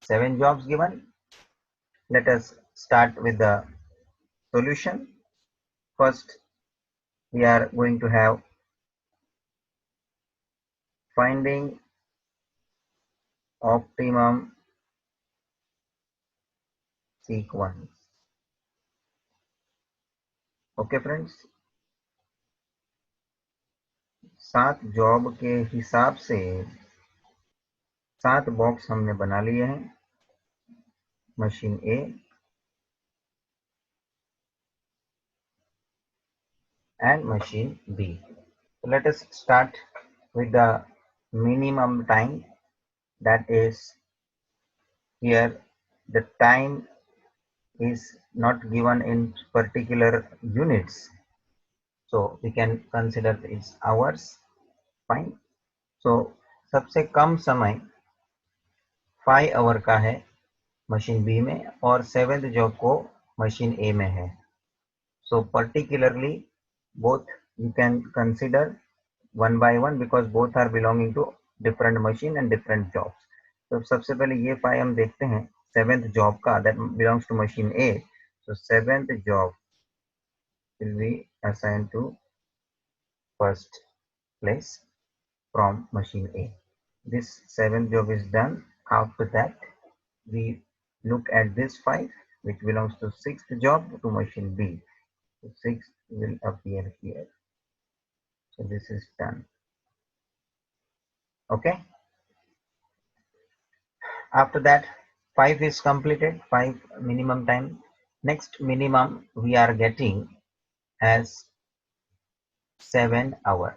7 jobs given. Let us start with the solution. First, we are going to have finding optimum sequence. Okay friends, 7 job के हिसाब से 7 बॉक्स हमने बना लिए हैं. Machine A and machine B. So let us start with the minimum time. That is, here the time is not given in particular units, so we can consider its hours. Fine. So सबसे कम समय 5 our का है machine B में और 7th job को machine A में है. So particularly both you can consider one by one because both are belonging to different machine and different jobs. तो सबसे पहले ये 5 हम देखते हैं. 7th job का that belongs to machine A. So 7th job will be assigned to first place from machine A. This 7th job is done. After that, we look at this 5 which belongs to 6th job to machine B. So 6 will appear here. So this is done. Okay. After that, 5 is completed. 5 minimum time. Next minimum we are getting as 7 hour.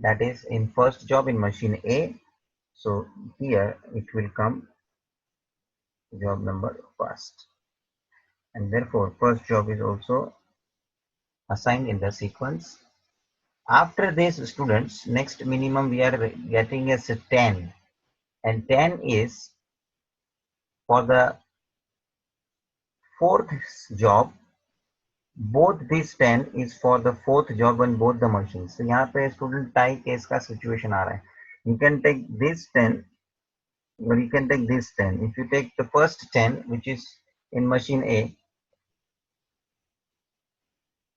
That is in first job in machine A. So here it will come job number first, and therefore first job is also assigned in the sequence. After this, students, next minimum we are getting is 10, and 10 is for the fourth job. Both this 10 is for the fourth job on both the machines. So यहाँ पे student tie case का situation आ रहा है. You can take this 10 or you can take this 10. If you take the first 10 which is in machine A,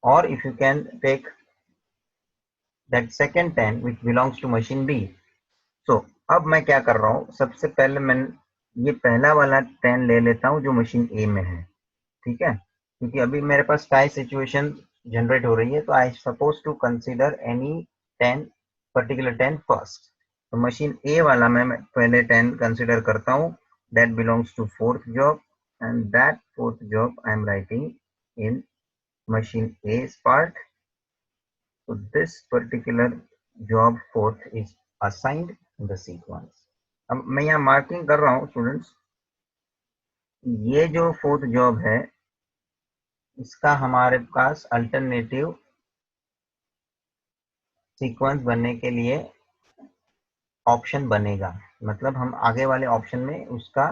or if you can take that second 10 which belongs to machine B. So अब मैं क्या कर रहा हूँ, सबसे पहले मैं ये पहला वाला 10 ले लेता हूँ जो मशीन A में है. ठीक है, क्योंकि अभी मेरे पास टाई सिचुएशन जनरेट हो रही है, तो I suppose to consider any 10 particular 10 first. तो मशीन ए वाला मैं पहले 10 कंसीडर करता हूँ. That belongs to fourth job, and that fourth job I am writing in machine A part. So this particular job fourth is assigned in the sequence. अब मैं यहाँ marking कर रहा हूँ स्टूडेंट्स, ये जो फोर्थ जॉब है इसका हमारे पास अल्टरनेटिव सीक्वेंस बनने के लिए ऑप्शन बनेगा. मतलब हम आगे वाले ऑप्शन में उसका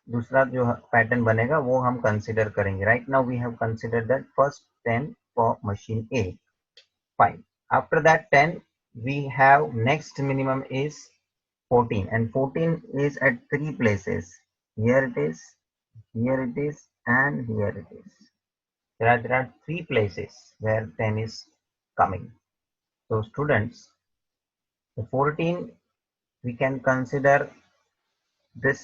दूसरा जो पैटर्न बनेगा वो हम कंसीडर करेंगे. Right now we have consider that first 10 for machine A. Fine. After that 10 we have next minimum is 14, and 14 is at 3 places. Here it is, here it is, and here it is. There are 3 places where 10 is coming. So students, the 14 we can consider this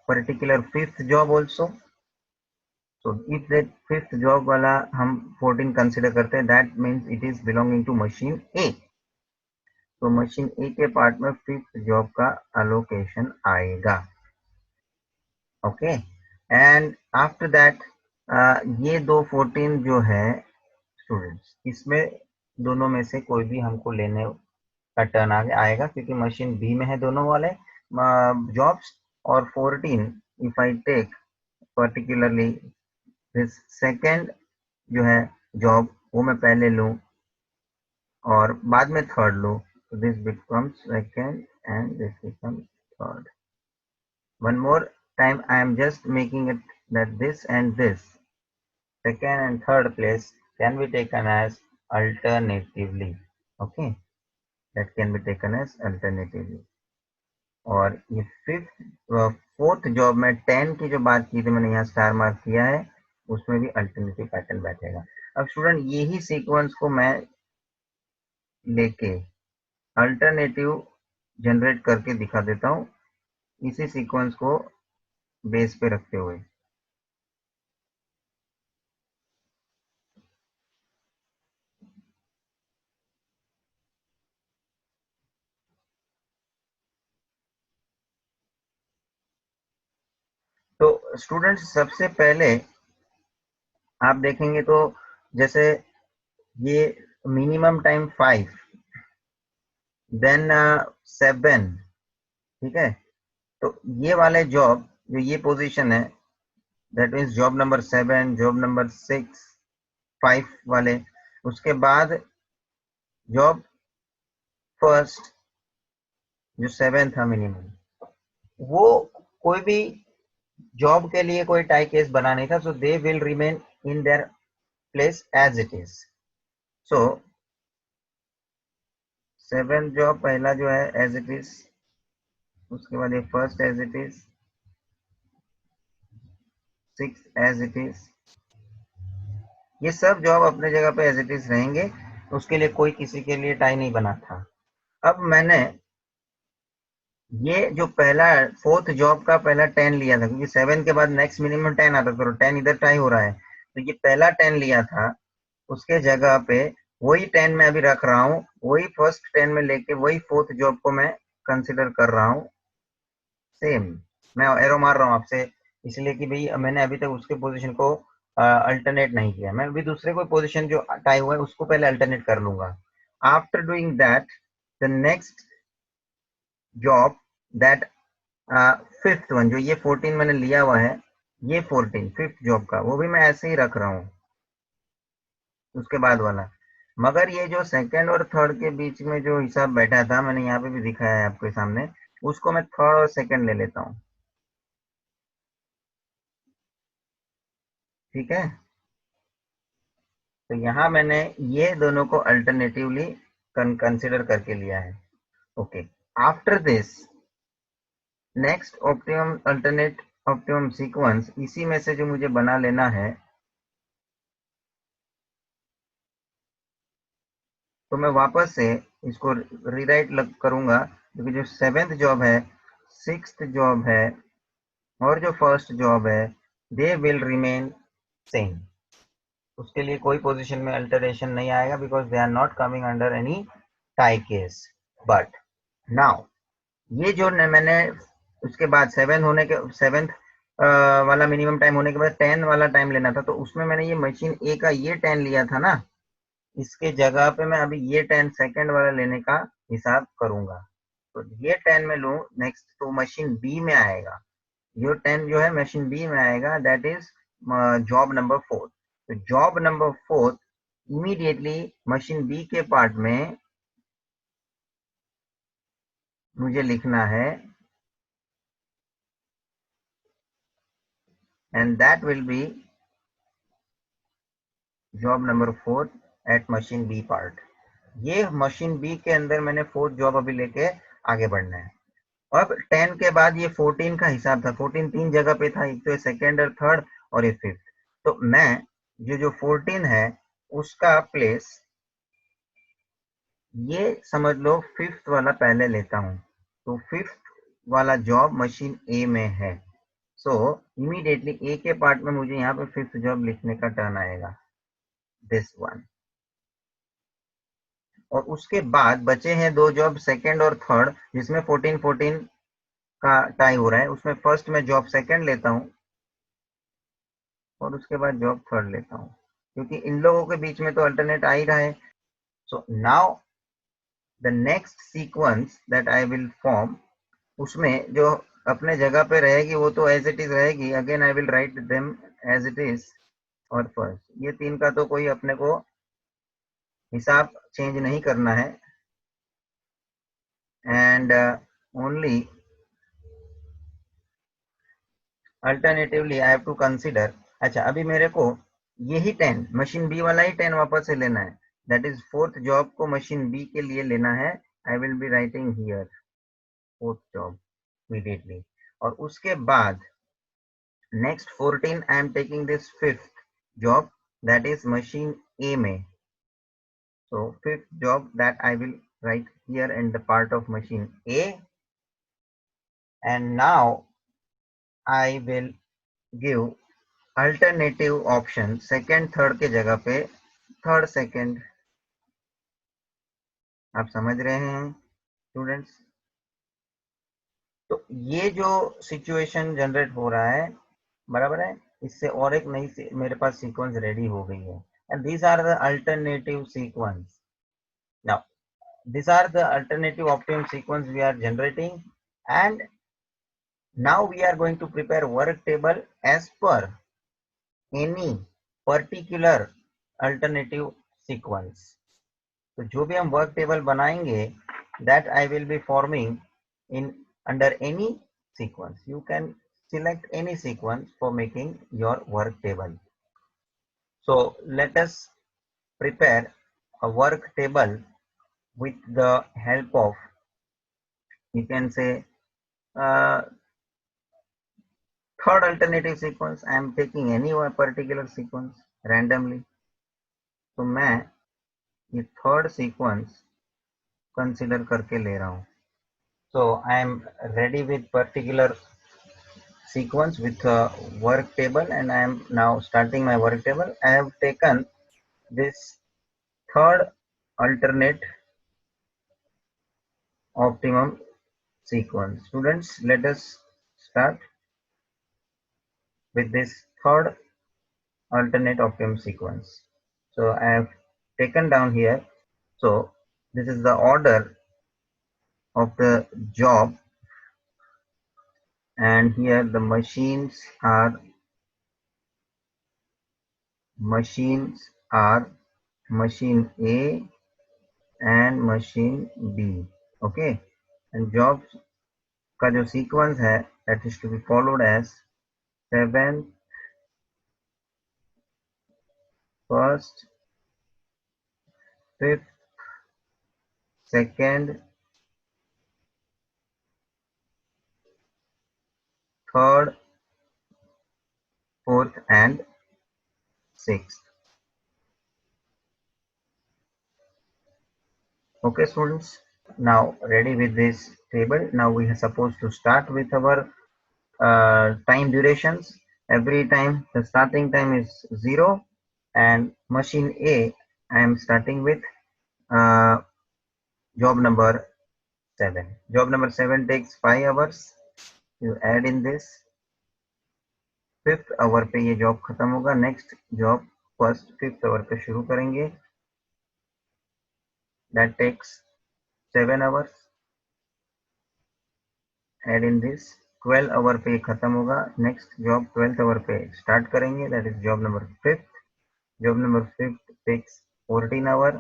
particular fifth job also. So if that fifth job वाला हम 14 consider करते हैं, that means it is belonging to machine A. तो machine ए के part में fifth job का allocation आएगा. Okay, and after that ये दो 14 जो है स्टूडेंट्स, इसमें दोनों में से कोई भी हमको लेने का टर्न आगे आएगा, क्योंकि मशीन बी में है दोनों वाले जॉब्स. और 14 if I take particularly this second जो है जॉब, वो मैं पहले लूं और बाद में थर्ड लूं. So this becomes second and this becomes third. One more time I am just making it that this and this, second and third place, can be taken as alternatively. Okay, that can be taken as alternatively. और ये fifth fourth job में 10 की जो बात की थी मैंने यहाँ स्टार मार्क किया है, उसमें भी अल्टरनेटिव पैटर्न बैठेगा. अब स्टूडेंट यही सीक्वेंस को मैं लेके अल्टरनेटिव जनरेट करके दिखा देता हूं, इसी सीक्वेंस को बेस पे रखते हुए. तो स्टूडेंट्स सबसे पहले आप देखेंगे तो जैसे ये मिनिमम टाइम 5, देन 7, ठीक है. तो ये वाले जॉब जो ये पोजीशन है, that means job number 7, job number 6, 5 वाले. उसके बाद जॉब फर्स्ट जो 7 था मिनिमम, वो कोई भी जॉब के लिए कोई टाई केस बना नहीं था. So they will remain in their place as it is. So 7th job पहला जो है एज इट इज, उसके बाद ये first as it is, 6th as it is, ये सब जॉब अपने जगह पे एज इट इज रहेंगे। उसके लिए कोई किसी के लिए टाई नहीं बना था। अब मैंने ये जो पहला 4th जॉब का पहला 10 लिया था, क्योंकि 7 के बाद नेक्स्ट मिनिमम 10 आता था, तो 10 इधर टाई हो रहा है, तो ये पहला 10 लिया था, उसके जगह पे वही 10 मैं अभी रख रहा हूँ, वही फर्स्ट 10 में लेके वही 4th जॉब को मैं कंसिडर कर रहा हूँ। सेम मैं एरो मार रहा हूँ आपसे, इसलिए कि भाई मैंने अभी तक उसके पोजीशन को अल्टरनेट नहीं किया, मैं अभी दूसरे कोई पोजीशन जो टाई हुआ है उसको पहले अल्टरनेट कर लूंगा। After doing that the next job that 5th one, जो ये 14 मैंने लिया हुआ है, ये 14 5th जॉब का, वो भी मैं ऐसे ही रख रहा हूँ उसके बाद वाला। मगर ये जो सेकंड और थर्ड के बीच में जो हिसाब बैठा था, मैंने यहाँ पे भी दिखाया है आपके सामने, उसको मैं थर्ड और सेकंड ले लेता हूँ। ठीक है, तो यहाँ मैंने ये दोनों को अल्टरनेटिवली कंसिडर करके लिया है। Okay, after this next optimum alternate optimum sequence, इसी में से जो मुझे बना लेना है, तो मैं वापस से इसको रीराइट करूंगा, क्योंकि जो 7th जॉब है, 6th जॉब है और जो फर्स्ट जॉब है, दे विल रिमेन सेम। उसके लिए कोई पोजीशन में अल्टरेशन नहीं आएगा, because they are not coming under any tie case. But now ये जो मैंने उसके बाद 7th वाला मिनिमम टाइम होने के बाद 10 वाला टाइम लेना था, तो उसमें मैंने ये मशीन ए का ये 10 लिया था ना, इसके जगह पे मैं अभी ये 10 सेकंड वाला लेने का हिसाब करूंगा। तो ये 10 में लूं नेक्स्ट, तो मशीन बी में आएगा, ये 10 जो है मशीन बी में आएगा, दैट इज जॉब नंबर 4। तो job number 4 immediately machine B के पार्ट में मुझे लिखना है, and that will be job number 4 at machine B part. ये मशीन बी के अंदर मैंने 4th जॉब अभी लेके आगे बढ़ना है। अब 10 के बाद ये 14 का हिसाब था, 14 तीन जगह पे था, एक तो सेकेंड और थर्ड और ये 5th। तो मैं जो 14 है उसका प्लेस ये समझ लो 5th वाला पहले लेता हूँ, तो 5th वाला जॉब मशीन ए में है। सो इमीडिएटली ए के पार्ट में मुझे यहाँ पे 5th जॉब लिखने का टर्न आएगा, दिस वन। और उसके बाद बचे हैं दो जॉब सेकेंड और थर्ड, जिसमें 14 का टाई हो रहा है, उसमें फर्स्ट में जॉब सेकेंड लेता हूँ और उसके बाद जॉब थर्ड लेता हूँ, क्योंकि इन लोगों के बीच में तो अल्टरनेट आ ही रहा है। So now the next sequence that I will form, उसमें जो अपने जगह पे रहेगी वो तो एज इट इज रहेगी, again I will write them as it is. और फर्स्ट ये तीन का तो कोई अपने को हिसाब चेंज नहीं करना है, and only alternatively I have to consider. अच्छा, अभी मेरे को यही 10 मशीन बी वाला ही 10 वापस से लेना है, दैट इज 4th जॉब को मशीन बी के लिए लेना है। I will be writing here 4th job immediately. और उसके बाद next 14 I am taking this 5th job, that is machine A में। so 5th job that I will write here in the part of machine A, and now I will give alternative option second third के जगह पे third second. आप समझ रहे हैं students? तो ये जो सिचुएशन जनरेट हो रहा है, बराबर है, इससे और एक नई मेरे पास सीक्वेंस रेडी हो गई है, and these are the alternative sequence. Now these are the alternative optimum sequence we are generating, and now we are going to prepare work table as per any particular alternative sequence. तो जो भी हम work table बनाएंगे, that I will be forming in under any sequence. You can select any sequence for making your work table. So let us prepare a work table with the help of, you can say, uh, third alternative sequence. I am taking any one particular sequence randomly. तो मैं ये third sequence consider करके ले रहा हूँ. So I am ready with particular sequence with a work table, and I am now starting my work table. I have taken this third alternate optimum sequence. Students, let us start with this third alternate optimum sequence. So I have taken down here. So this is the order of the job, and here the machines are machine A and machine B. Okay, and jobs का जो sequence है, that is to be followed as 7th, 1st, 5th, 2nd, 3rd, 4th and 6th. Okay students, now ready with this table. Now we are supposed to start with our time durations. Every time the starting time is 0, and machine A I am starting with job number 7. Job number 7 takes 5 hours. You add in this, 5th hour पे ये job खत्म होगा. Next job first 5th hour पे शुरू करेंगे. That takes 7 hours. Add in this, 12 hour पे खत्म होगा. Next job 12th hour पे start करेंगे. That is job number 5th. Job number 5th takes 14 hour.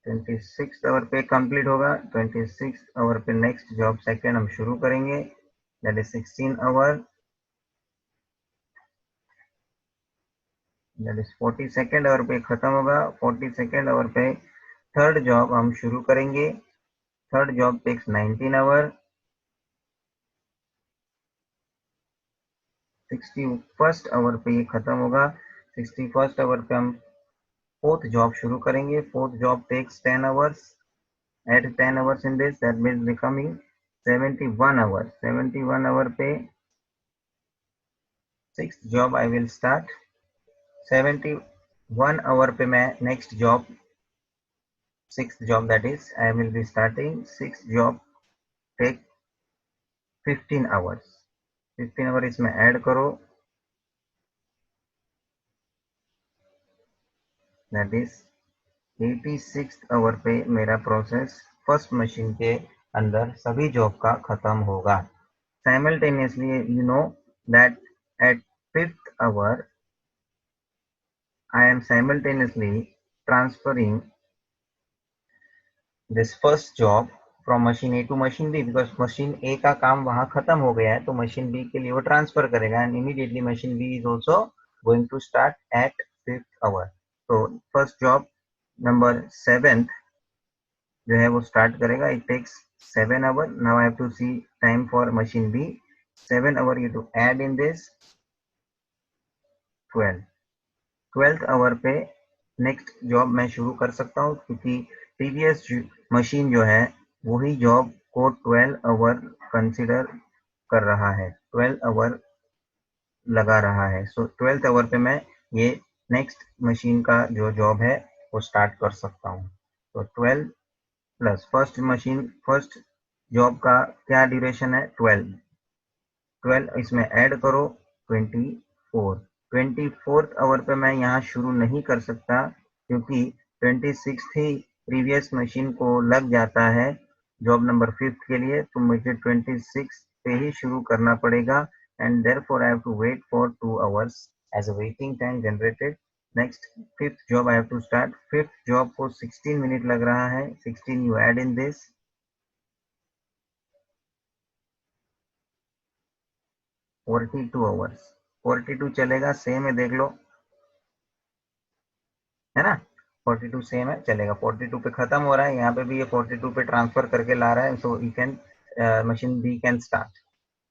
26th hour पे कंप्लीट होगा. 26th hour पे नेक्स्ट जॉब सेकेंड हम शुरू करेंगे. That is 16 hour. That is 42nd hour पे खत्म होगा. 42nd आवर पे थर्ड जॉब हम शुरू करेंगे. Third job takes 19 hour. 61st hour पे ये खत्म होगा. 61st आवर पे हम फोर्थ जॉब शुरू करेंगे. Fourth job takes 10 hours. Add 10 hours in this, that means becoming 71 hours. 71 hour पे sixth job I will start. 71 hour पे मैं next job, sixth job that is I will be starting. Sixth job take 15 hours. 15 hour इसमें add करो. That is 86th hour पे मेरा process first machine के अंदर सभी जॉब का खत्म होगा. Simultaneously, you know that at 5th hour I am simultaneously transferring this first job from machine A to machine B, because machine A का काम वहां खत्म हो गया है, तो machine B के लिए वो ट्रांसफर करेगा, and immediately machine B is also going to start at 5th hour. So first job number 7th जो है वो start करेगा. It takes 7 hour. Now I have to see time for machine B. 7 hour you to add in this 12. 12th our पे next job मैं शुरू कर सकता हूँ, क्योंकि प्रीवियस मशीन जो है वही जॉब को 12 आवर कंसिडर कर रहा है, 12 आवर लगा रहा है. सो 12th आवर पे मैं ये नेक्स्ट मशीन का जो जॉब है वो स्टार्ट कर सकता हूँ. तो 12 plus first machine first job का क्या ड्यूरेशन है, 12. 12 इसमें ऐड करो 24. 24th आवर पे मैं यहाँ शुरू नहीं कर सकता, क्योंकि 26 ही प्रीवियस मशीन को लग जाता है जॉब नंबर 5th के लिए, तो मुझे 26 पे ही शुरू करना पड़ेगा. And therefore I have to wait for 2 hours as a waiting time generated. Next 5th job I have to start. 5th job को 16 मिनट लग रहा है. 16 you add in this, 42 hours. 42 चलेगा, सेम है, देख लो, है ना. 42 सेम है, चलेगा। 42 पे खत्म हो रहा है, यहाँ पे भी ये 42 पे ट्रांसफर करके ला रहा है, so you can machine B can start.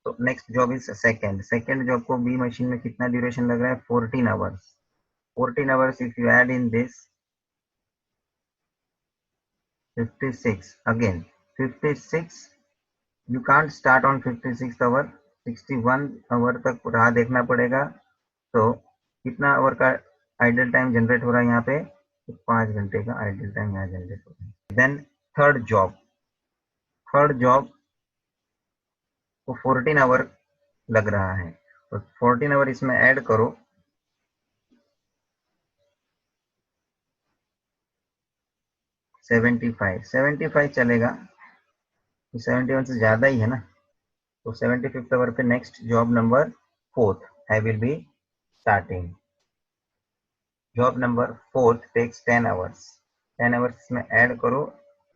तो next job is second job को बी मशीन में कितना ड्यूरेशन लग रहा है? 14 hours. 14 hours, if you add in this 56, again 56, you can't start on 56th hour, 61 hour तक राह देखना पड़ेगा। तो कितना आवर का आइडल टाइम जनरेट हो रहा है यहाँ पे? तो 5 घंटे का आइडल टाइम यहाँ जनरेट हो रहा है। देन थर्ड जॉब को 14 आवर लग रहा है, तो 14 आवर इसमें ऐड करो, 75 चलेगा, 71 से ज्यादा ही है ना। तो 75th आवर पे next job number 4th I will be starting. Job number 4th takes 10 hours. 10 hours में ऐड करो,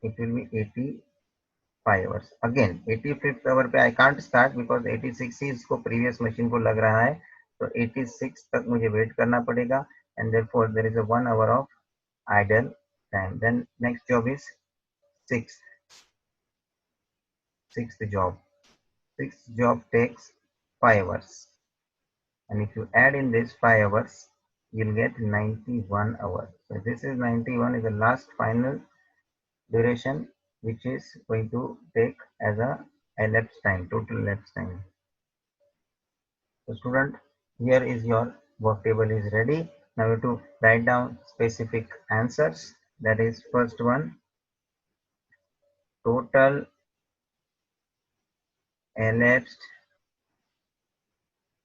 it will be 85 hours. Again 85th hour पे आई कांट स्टार्ट बिकॉज 86 ही इसको प्रीवियस मशीन को लग रहा है, तो 86 तक मुझे वेट करना पड़ेगा, and therefore there is a 1 hour of idle time. Then next job is sixth job. Sixth job takes 5 hours, and if you add in this 5 hours, you'll get 91 hours. So this is 91 is the last final duration which is going to take as a elapsed time, total elapsed time. So student, here is your work table is ready. Now you have to write down specific answers. That is first one, total elapsed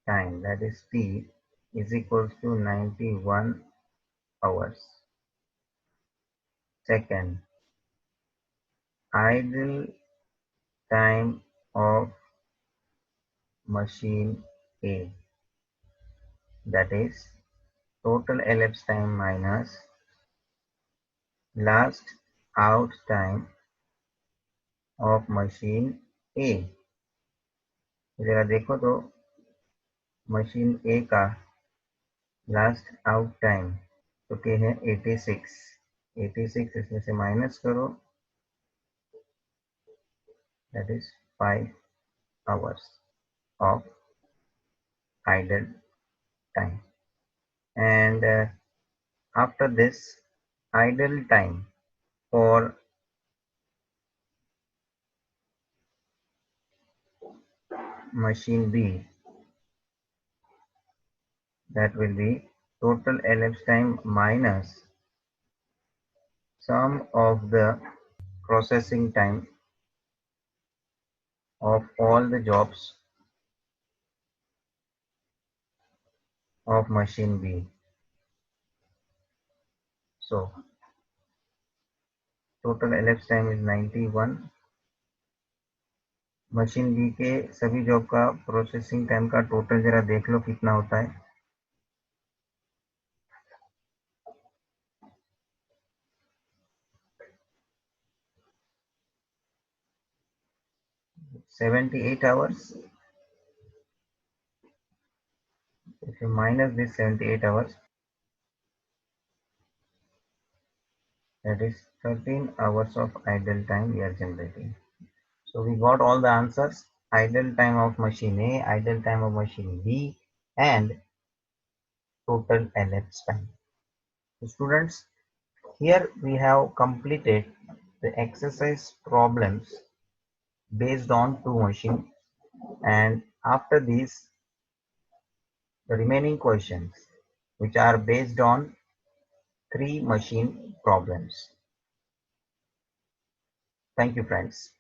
time, that is T, is equals to 91 hours. Second, idle time of machine A, that is total elapsed time minus last out time of machine A। जरा देखो तो machine A का last out time तो क्या है? 86। 86 इसमें से minus करो, that is 5 hours of idle time. And after this, idle time for machine B, that will be total elapsed time minus sum of the processing time of all the jobs of machine B. So total elapsed time is 91। Machine B के सभी job का processing time का total जरा देख लो कितना होता है। 78 hours. If you minus this 78 hours, that is 13 hours of idle time we are generating. So we got all the answers: idle time of machine A, idle time of machine B, and total elapsed time. So students, here we have completed the exercise problems based on two machines, and after these the remaining questions which are based on 3 machine problems. Thank you friends.